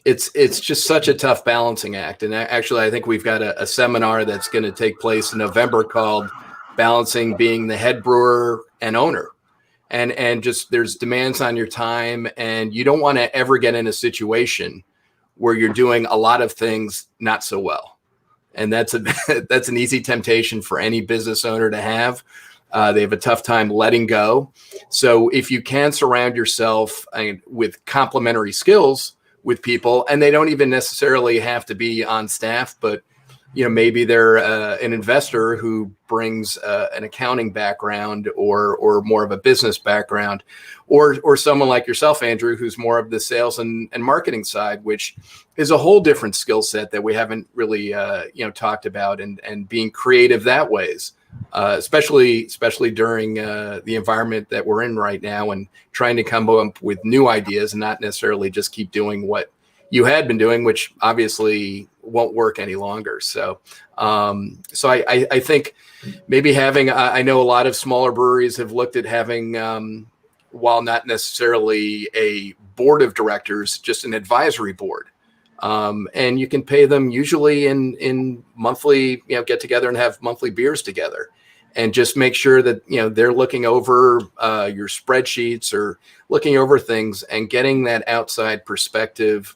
It's just such a tough balancing act. And actually, I think we've got a seminar that's going to take place in November called Balancing Being the Head Brewer and Owner. And just there's demands on your time, and you don't want to ever get in a situation where you're doing a lot of things not so well. And that's an easy temptation for any business owner to have. They have a tough time letting go. So if you can surround yourself with complementary skills with people, and they don't even necessarily have to be on staff, but maybe they're an investor who brings an accounting background or more of a business background, or someone like yourself, Andrew, who's more of the sales and marketing side, which is a whole different skill set that we haven't really talked about, and being creative that ways, especially during the environment that we're in right now, and trying to come up with new ideas and not necessarily just keep doing what you had been doing, which obviously won't work any longer. So I think maybe having, I know a lot of smaller breweries have looked at having, while not necessarily a board of directors, just an advisory board. And you can pay them usually in monthly, get together and have monthly beers together, and just make sure that, they're looking over your spreadsheets or looking over things and getting that outside perspective.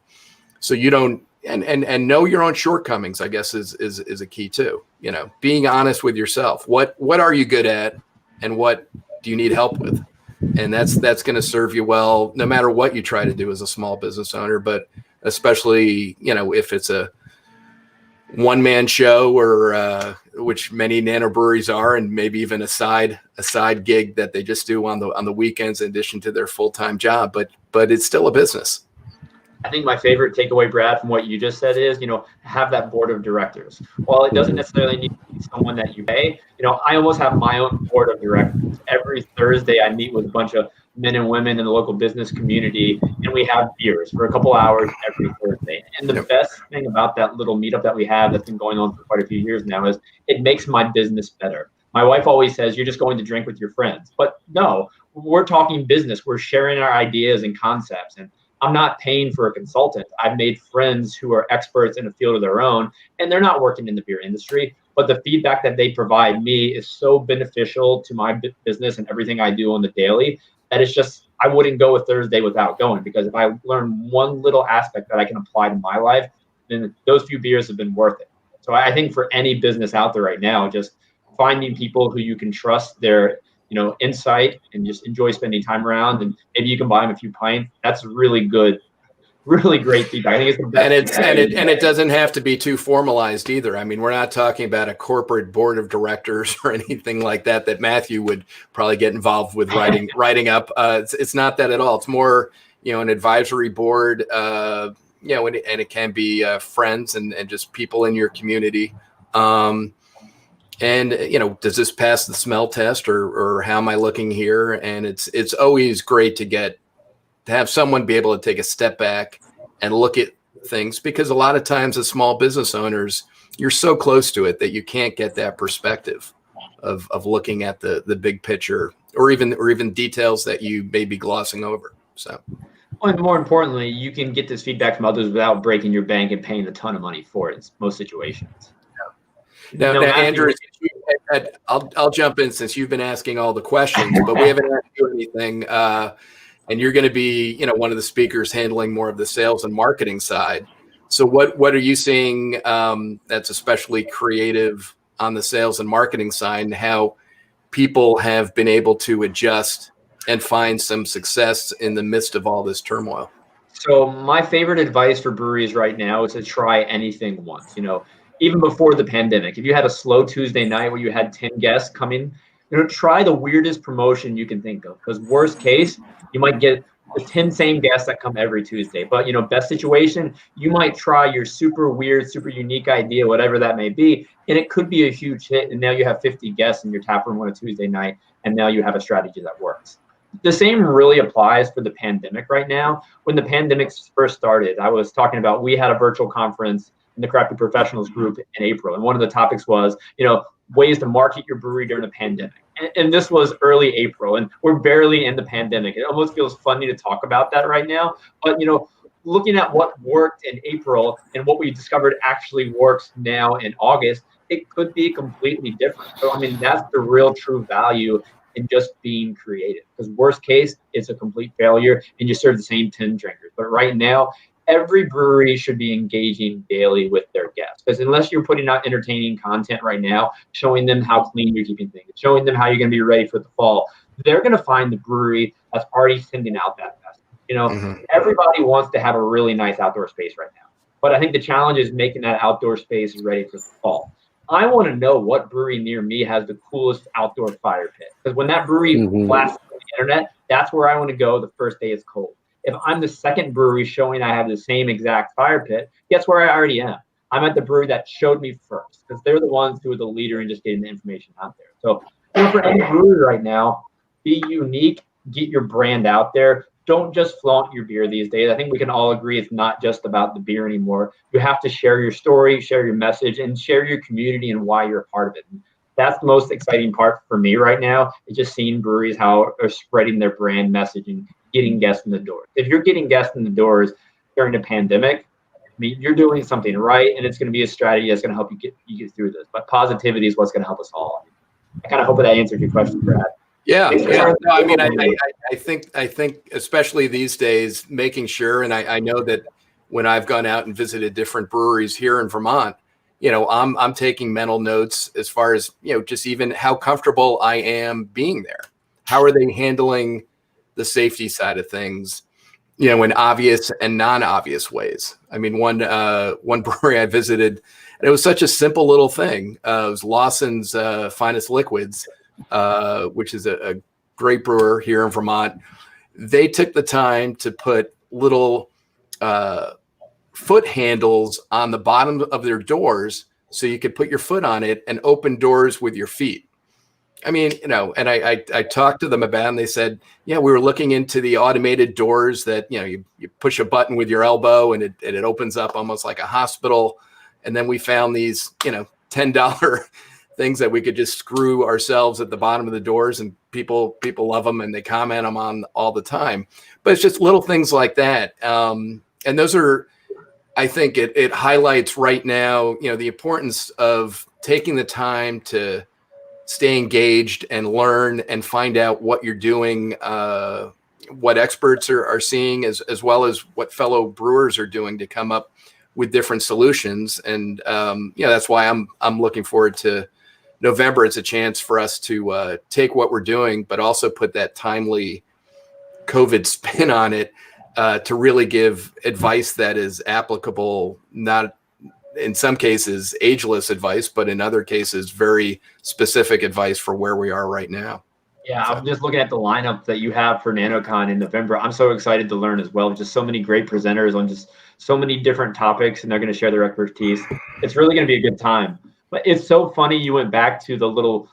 So you don't, and know your own shortcomings, I guess is a key too. Being honest with yourself. What are you good at, and what do you need help with? And that's going to serve you well, no matter what you try to do as a small business owner, but especially, if it's a one-man show, or which many nano breweries are, and maybe even a side gig that they just do on the weekends in addition to their full-time job, but it's still a business. I think my favorite takeaway, Brad, from what you just said is, have that board of directors. While it doesn't necessarily need to be someone that you pay, I almost have my own board of directors. Every Thursday, I meet with a bunch of men and women in the local business community, and we have beers for a couple hours every Thursday. And the best thing about that little meetup that we have that's been going on for quite a few years now is it makes my business better. My wife always says, you're just going to drink with your friends. But no, we're talking business. We're sharing our ideas and concepts. And I'm not paying for a consultant. I've made friends who are experts in a field of their own, and they're not working in the beer industry, but the feedback that they provide me is so beneficial to my business and everything I do on the daily that it's just, I wouldn't go a Thursday without going, because if I learn one little aspect that I can apply to my life, then those few beers have been worth it. So I think for any business out there right now, just finding people who you can trust their insight and just enjoy spending time around, and maybe you can buy them a few pints. That's really good, really great feedback. I think it's the best. And it doesn't have to be too formalized either. I mean, we're not talking about a corporate board of directors or anything like that Matthew would probably get involved with writing up. It's not that at all. It's more, an advisory board, and it can be friends and just people in your community. And, does this pass the smell test or how am I looking here? And it's always great to have someone be able to take a step back and look at things, because a lot of times as small business owners, you're so close to it that you can't get that perspective of looking at the big picture or even details that you may be glossing over. So. And more importantly, you can get this feedback from others without breaking your bank and paying a ton of money for it in most situations. Now, Andrew, I'll jump in since you've been asking all the questions, but we haven't asked you anything. And you're going to be, one of the speakers handling more of the sales and marketing side. So what are you seeing that's especially creative on the sales and marketing side, and how people have been able to adjust and find some success in the midst of all this turmoil? So my favorite advice for breweries right now is to try anything once. Even before the pandemic, if you had a slow Tuesday night where you had 10 guests come in, try the weirdest promotion you can think of, because worst case, you might get the 10 same guests that come every Tuesday. But, best situation, you might try your super weird, super unique idea, whatever that may be, and it could be a huge hit. And now you have 50 guests in your tap room on a Tuesday night, and now you have a strategy that works. The same really applies for the pandemic right now. When the pandemic first started, I was talking about, we had a virtual conference in the Crafty Professionals group in April. And one of the topics was, ways to market your brewery during the pandemic. And this was early April, and we're barely in the pandemic. It almost feels funny to talk about that right now. But, looking at what worked in April and what we discovered actually works now in August, it could be completely different. So, that's the real true value in just being creative. Because worst case, it's a complete failure and you serve the same 10 drinkers. But right now, every brewery should be engaging daily with their guests, because unless you're putting out entertaining content right now, showing them how clean you're keeping things, showing them how you're going to be ready for the fall, they're going to find the brewery that's already sending out that message. Everybody wants to have a really nice outdoor space right now, but I think the challenge is making that outdoor space ready for the fall. I want to know what brewery near me has the coolest outdoor fire pit, because when that brewery blasts on the internet, that's where I want to go the first day it's cold. If I'm the second brewery showing I have the same exact fire pit, guess where I already am? I'm at the brewery that showed me first, because they're the ones who are the leader in just getting the information out there. So for any brewery right now, be unique, get your brand out there. Don't just flaunt your beer these days. I think we can all agree it's not just about the beer anymore. You have to share your story, share your message, and share your community and why you're a part of it. And that's the most exciting part for me right now, is just seeing breweries how are spreading their brand message and getting guests in the door. If you're getting guests in the doors during the pandemic, you're doing something right, and it's going to be a strategy that's going to help you get through this. But positivity is what's going to help us all. I kind of hope that answered your question, Brad. Yeah. No, I think especially these days, making sure, and I know that when I've gone out and visited different breweries here in Vermont, I'm taking mental notes as far as, just even how comfortable I am being there. How are they handling the safety side of things, in obvious and non-obvious ways? One brewery I visited, and it was such a simple little thing. It was Lawson's Finest Liquids, which is a great brewer here in Vermont. They took the time to put little foot handles on the bottom of their doors so you could put your foot on it and open doors with your feet. And I talked to them about it, and they said, yeah, we were looking into the automated doors that, you push a button with your elbow and it opens up almost like a hospital. And then we found these, $10 things that we could just screw ourselves at the bottom of the doors, and people love them and they comment them on all the time. But it's just little things like that. And those are, I think it highlights right now, the importance of taking the time to stay engaged and learn and find out what you're doing, what experts are seeing, as well as what fellow brewers are doing to come up with different solutions. And that's why I'm looking forward to November, it's a chance for us to take what we're doing, but also put that timely COVID spin on it to really give advice that is applicable, not in some cases ageless advice, but in other cases very specific advice for where we are right now. Yeah, I'm just looking at the lineup that you have for NanoCon in November. I'm so excited to learn as well. Just so many great presenters on just so many different topics, and they're going to share their expertise. It's really going to be a good time. But it's so funny you went back to the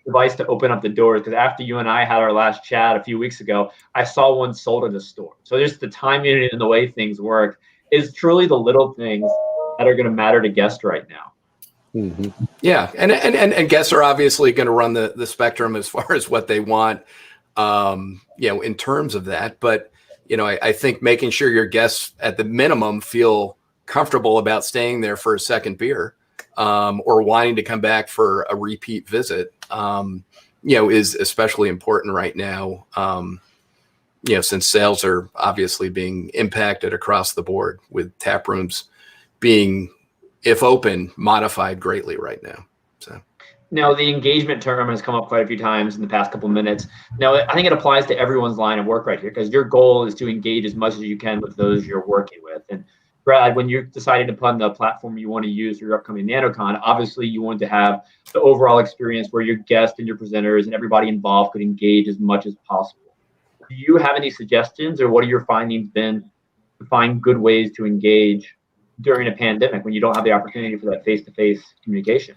device to open up the doors, because after you and I had our last chat a few weeks ago, I saw one sold at a store. So just the timing and the way things work is truly the little things that are going to matter to guests right now. Mm-hmm. Yeah, and guests are obviously going to run the spectrum as far as what they want, in terms of that. But I think making sure your guests at the minimum feel comfortable about staying there for a second beer, or wanting to come back for a repeat visit, is especially important right now. Since sales are obviously being impacted across the board, with tap rooms being, if open, modified greatly right now. So now the engagement term has come up quite a few times in the past couple of minutes. Now I think it applies to everyone's line of work right here, because your goal is to engage as much as you can with those you're working with. And Brad, when you're deciding upon the platform you want to use for your upcoming NanoCon, obviously you want to have the overall experience where your guests and your presenters and everybody involved could engage as much as possible. Do you have any suggestions, or what are your findings been to find good ways to engage during a pandemic when you don't have the opportunity for that face-to-face communication?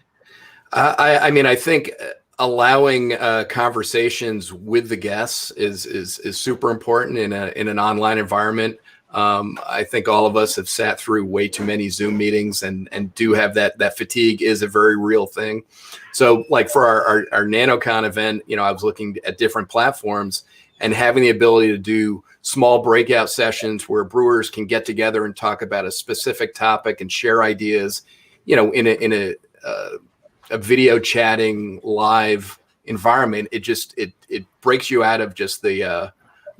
I think allowing conversations with the guests is super important in an online environment. I think all of us have sat through way too many Zoom meetings and do have that fatigue is a very real thing. So like for our NanoCon event, I was looking at different platforms and having the ability to do small breakout sessions where brewers can get together and talk about a specific topic and share ideas, in a video chatting live environment. It breaks you out of just the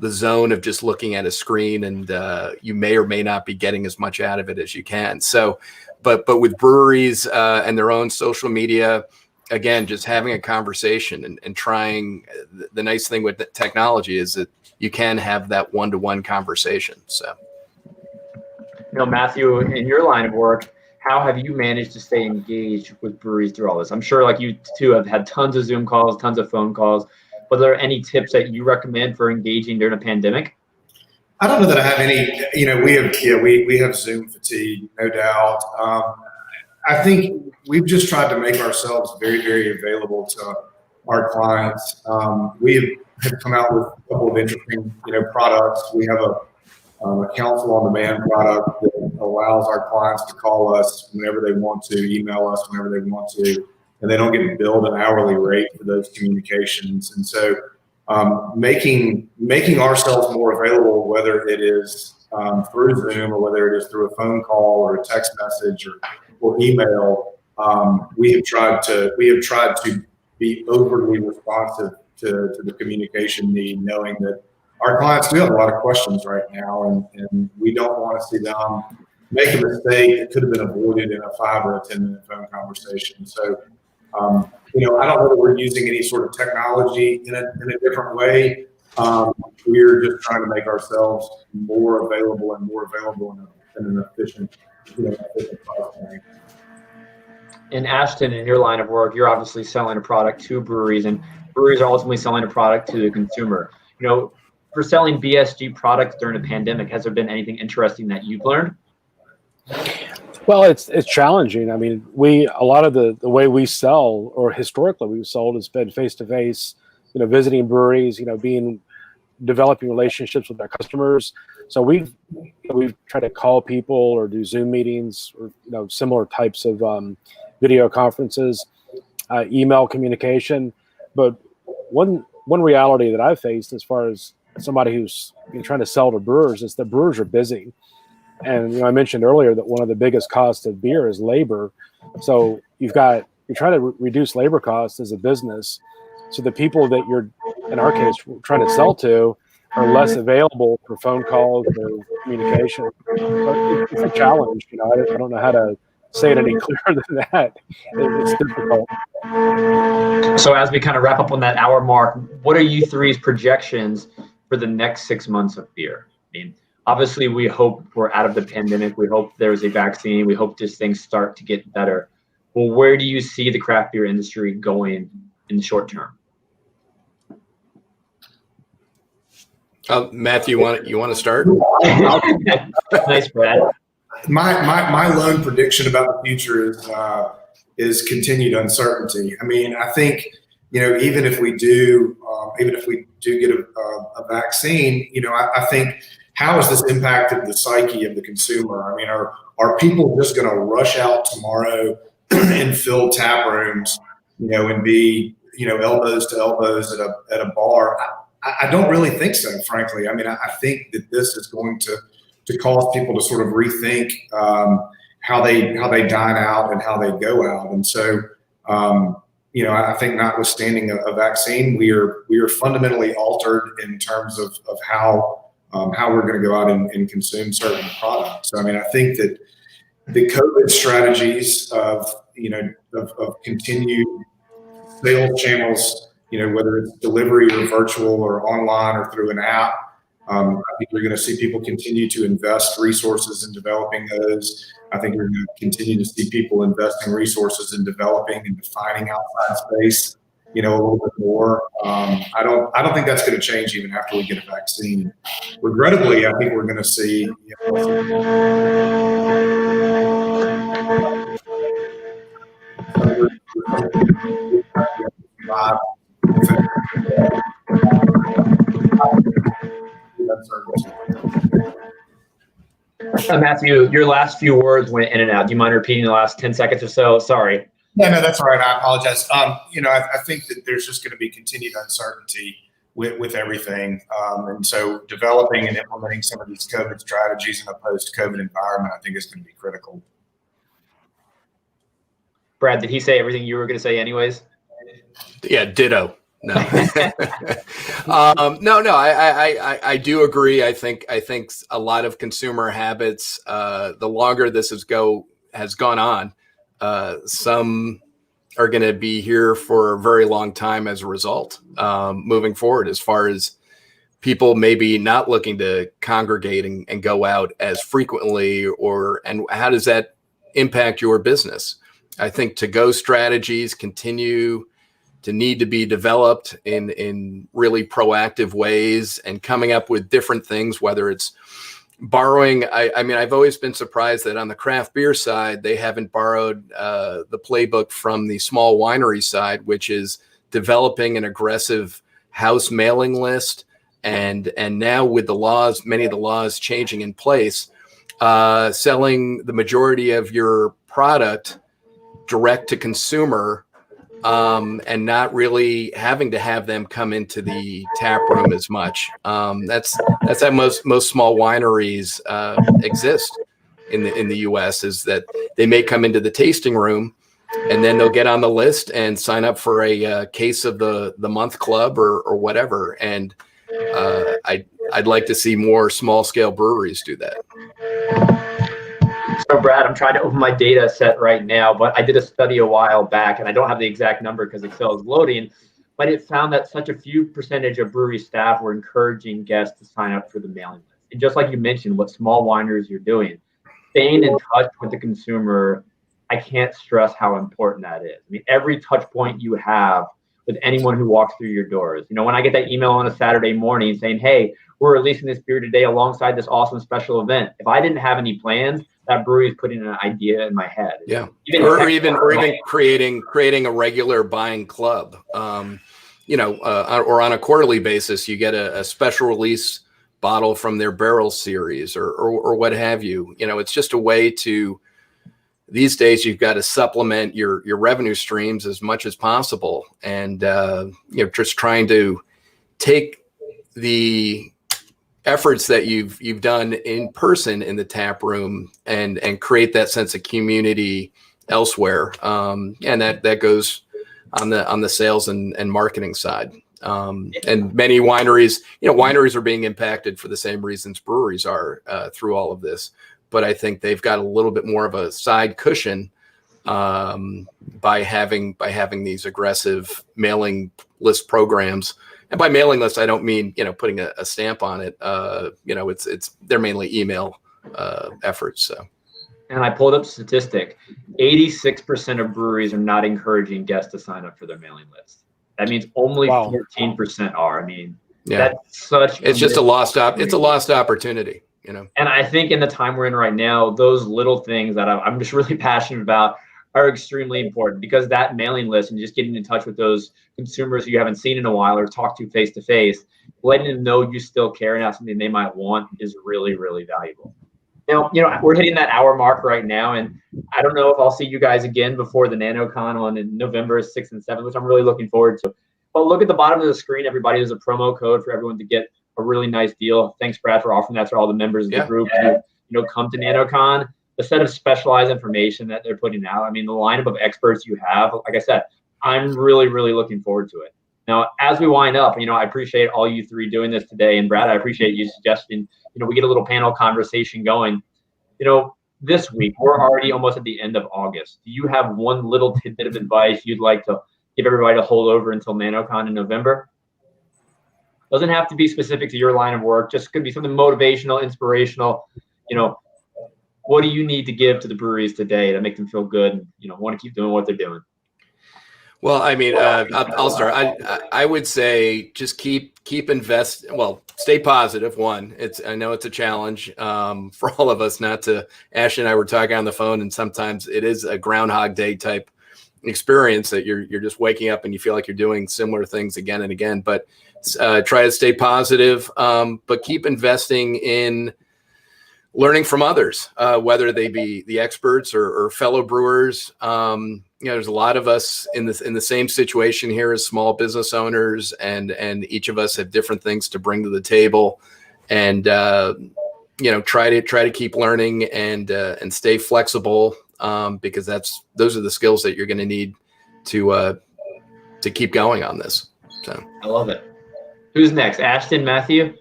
zone of just looking at a screen, and you may or may not be getting as much out of it as you can. So, but with breweries and their own social media, again, just having a conversation and trying. The nice thing with the technology is that you can have that one-to-one conversation. So, Matthew, in your line of work, how have you managed to stay engaged with breweries through all this? I'm sure, like you two, have had tons of Zoom calls, tons of phone calls. But are there any tips that you recommend for engaging during a pandemic? I don't know that I have any. We have Zoom fatigue, no doubt. I think we've just tried to make ourselves very, very available to our clients. We have come out with a couple of interesting, products. We have a counsel on demand product that allows our clients to call us whenever they want to, email us whenever they want to, and they don't get billed an hourly rate for those communications. And so making ourselves more available, whether it is through Zoom or whether it is through a phone call or a text message or email, we have tried to be overly responsive to the communication need, knowing that our clients do have a lot of questions right now, and we don't want to see them make a mistake that could have been avoided in a 5 or a 10-minute phone conversation. So, I don't know that we're using any sort of technology in a different way. We're just trying to make ourselves more available in an efficient process. In Ashton, in your line of work, you're obviously selling a product to breweries, and breweries are ultimately selling a product to the consumer. For selling BSG products during a pandemic, has there been anything interesting that you've learned? Well, it's challenging. I mean, a lot of the way we sell, or historically we've sold, has been face to face. Visiting breweries, developing relationships with our customers. So we've tried to call people or do Zoom meetings or similar types of video conferences, email communication. But one reality that I've faced as far as somebody who's trying to sell to brewers is that brewers are busy. And I mentioned earlier that one of the biggest costs of beer is labor. So you're trying to reduce labor costs as a business. So the people that you're, in our case, trying to sell to are less available for phone calls or communication. But it's a challenge. I don't know how to say it any clearer than that. It's difficult. So as we kind of wrap up on that hour mark, what are you three's projections for the next 6 months of beer? I mean, obviously we hope we're out of the pandemic. We hope there's a vaccine. We hope these things start to get better. Well, where do you see the craft beer industry going in the short term? Matthew, you want to start? Nice, Brad. My lone prediction about the future is continued uncertainty. I mean, I think, even if we do get a vaccine, I think, how has this impacted the psyche of the consumer? I mean, are people just going to rush out tomorrow and fill tap rooms, and be, elbows to elbows at a bar? I don't really think so, frankly. I mean, I think that this is going to cause people to sort of rethink how they dine out and how they go out. And so, I think notwithstanding a vaccine, we are fundamentally altered in terms of how we're going to go out and consume certain products. So, I mean, I think that the COVID strategies of continued sales channels, whether it's delivery or virtual or online or through an app, I think you're going to see people continue to invest resources in developing those. I think you're going to continue to see people investing resources in developing and defining outside space, a little bit more. I don't think that's going to change even after we get a vaccine. Regrettably, I think we're going to see. Matthew, your last few words went in and out. Do you mind repeating the last 10 seconds or so? Sorry. Yeah, no, that's all right. I apologize. I think that there's just going to be continued uncertainty with everything. And so developing and implementing some of these COVID strategies in a post-COVID environment, I think, is going to be critical. Brad, did he say everything you were going to say anyways? Yeah, ditto. No, no. I do agree. I think a lot of consumer habits. The longer this has gone on, some are going to be here for a very long time as a result. Moving forward, as far as people maybe not looking to congregate and go out as frequently, and how does that impact your business? I think to-go strategies continue to need to be developed in really proactive ways and coming up with different things, whether it's borrowing. I mean, I've always been surprised that on the craft beer side, they haven't borrowed the playbook from the small winery side, which is developing an aggressive house mailing list. And now with the laws, many of the laws changing in place, selling the majority of your product direct to consumer, and not really having to have them come into the tap room as much. That's how most small wineries exist in the U.S. is that they may come into the tasting room and then they'll get on the list and sign up for a case of the month club or whatever. And I'd like to see more small scale breweries do that. So Brad, I'm trying to open my data set right now, but I did a study a while back, and I don't have the exact number because Excel is loading, but it found that such a few percentage of brewery staff were encouraging guests to sign up for the mailing list. And just like you mentioned, what small wineries are doing, staying in touch with the consumer, I can't stress how important that is. I mean, every touch point you have with anyone who walks through your doors. When I get that email on a Saturday morning saying, hey, we're releasing this beer today alongside this awesome special event. If I didn't have any plans, that brewery is putting an idea in my head. Yeah, or even creating a regular buying club. Or on a quarterly basis, you get a special release bottle from their barrel series or what have you. It's just a way to. These days, you've got to supplement your revenue streams as much as possible, and just trying to take the efforts that you've done in person in the tap room and create that sense of community elsewhere, and that goes on the sales and marketing side. And many wineries are being impacted for the same reasons breweries are through all of this. but I think they've got a little bit more of a side cushion by having these aggressive mailing list programs. And by mailing list, I don't mean, putting a stamp on it. They're mainly email efforts. So. And I pulled up statistic, 86% of breweries are not encouraging guests to sign up for their mailing list. That means only 14% are. I mean, that's it's just a lost opportunity, And I think in the time we're in right now, those little things that I'm just really passionate about are extremely important, because that mailing list and just getting in touch with those consumers who you haven't seen in a while or talked to face to face, letting them know you still care and have something they might want is really, really valuable. Now, we're hitting that hour mark right now, and I don't know if I'll see you guys again before the NanoCon on November 6th and 7th, which I'm really looking forward to. But look at the bottom of the screen, everybody. There's a promo code for everyone to get a really nice deal. Thanks, Brad, for offering that to all the members of the group to come to NanoCon. The set of specialized information that they're putting out, I mean, the lineup of experts you have, like I said, I'm really, really looking forward to it. Now, as we wind up, I appreciate all you three doing this today. And Brad, I appreciate you suggesting, we get a little panel conversation going. This week, we're already almost at the end of August. Do you have one little tidbit of advice you'd like to give everybody to hold over until NanoCon in November? Doesn't have to be specific to your line of work. Just could be something motivational, inspirational. What do you need to give to the breweries today to make them feel good and, want to keep doing what they're doing? Well, I mean, I'll start. I would say just keep investing. Well, stay positive. One, I know it's a challenge for all of us not to. Ashton and I were talking on the phone, and sometimes it is a Groundhog Day type experience that you're just waking up and you feel like you're doing similar things again and again. But try to stay positive, but keep investing in learning from others, whether they be the experts or fellow brewers. There's a lot of us in the same situation here as small business owners, and each of us have different things to bring to the table, and try to keep learning and stay flexible, because those are the skills that you're going to need to keep going on this. So I love it. Who's next? Ashton, Matthew?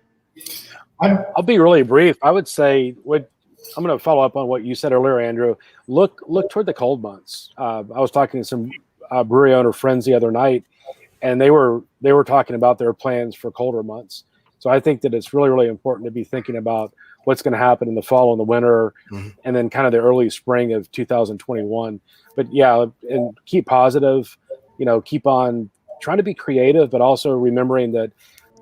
I'll be really brief. I would say I'm going to follow up on what you said earlier, Andrew. Look toward the cold months. I was talking to some brewery owner friends the other night, and they were talking about their plans for colder months. So I think that it's really, really important to be thinking about what's going to happen in the fall and the winter, and then kind of the early spring of 2021. But and keep positive. Keep on trying to be creative, but also remembering that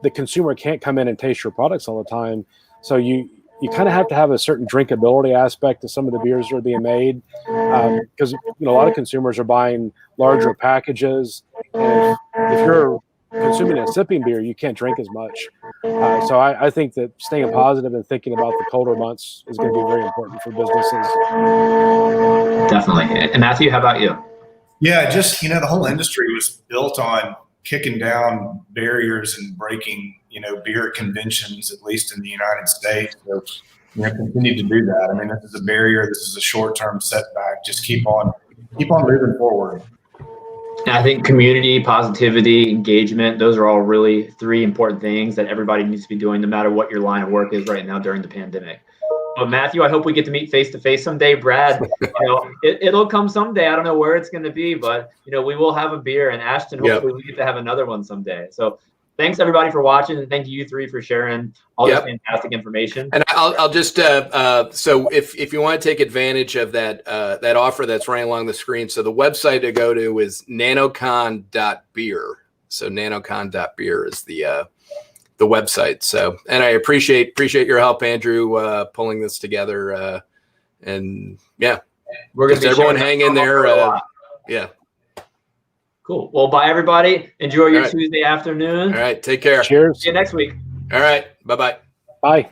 the consumer can't come in and taste your products all the time. So you kind of have to have a certain drinkability aspect to some of the beers that are being made, because a lot of consumers are buying larger packages, and if you're consuming a sipping beer, you can't drink as much. So I think that staying positive and thinking about the colder months is going to be very important for businesses. Definitely. And Matthew, how about you? Yeah, just the whole industry was built on kicking down barriers and breaking, beer conventions, at least in the United States. So, continue to do that. I mean, this is a barrier. This is a short-term setback. Just keep on moving forward. And I think community, positivity, engagement, those are all really three important things that everybody needs to be doing, no matter what your line of work is right now during the pandemic. But Matthew, I hope we get to meet face to face someday. Brad, it'll come someday. I don't know where it's going to be, but we will have a beer. And Ashton, hopefully we get to have another one someday. So thanks everybody for watching, and thank you three for sharing all this fantastic information. And I'll just so if you want to take advantage of that offer that's running along the screen, so the website to go to is nanocon.beer. So nanocon.beer is the website. So, and I appreciate your help, Andrew, pulling this together. And we're going to everyone hang in there. Cool. Well, bye everybody. Enjoy your Tuesday afternoon. All right. Take care. Cheers. See you next week. All right. Bye-bye. Bye.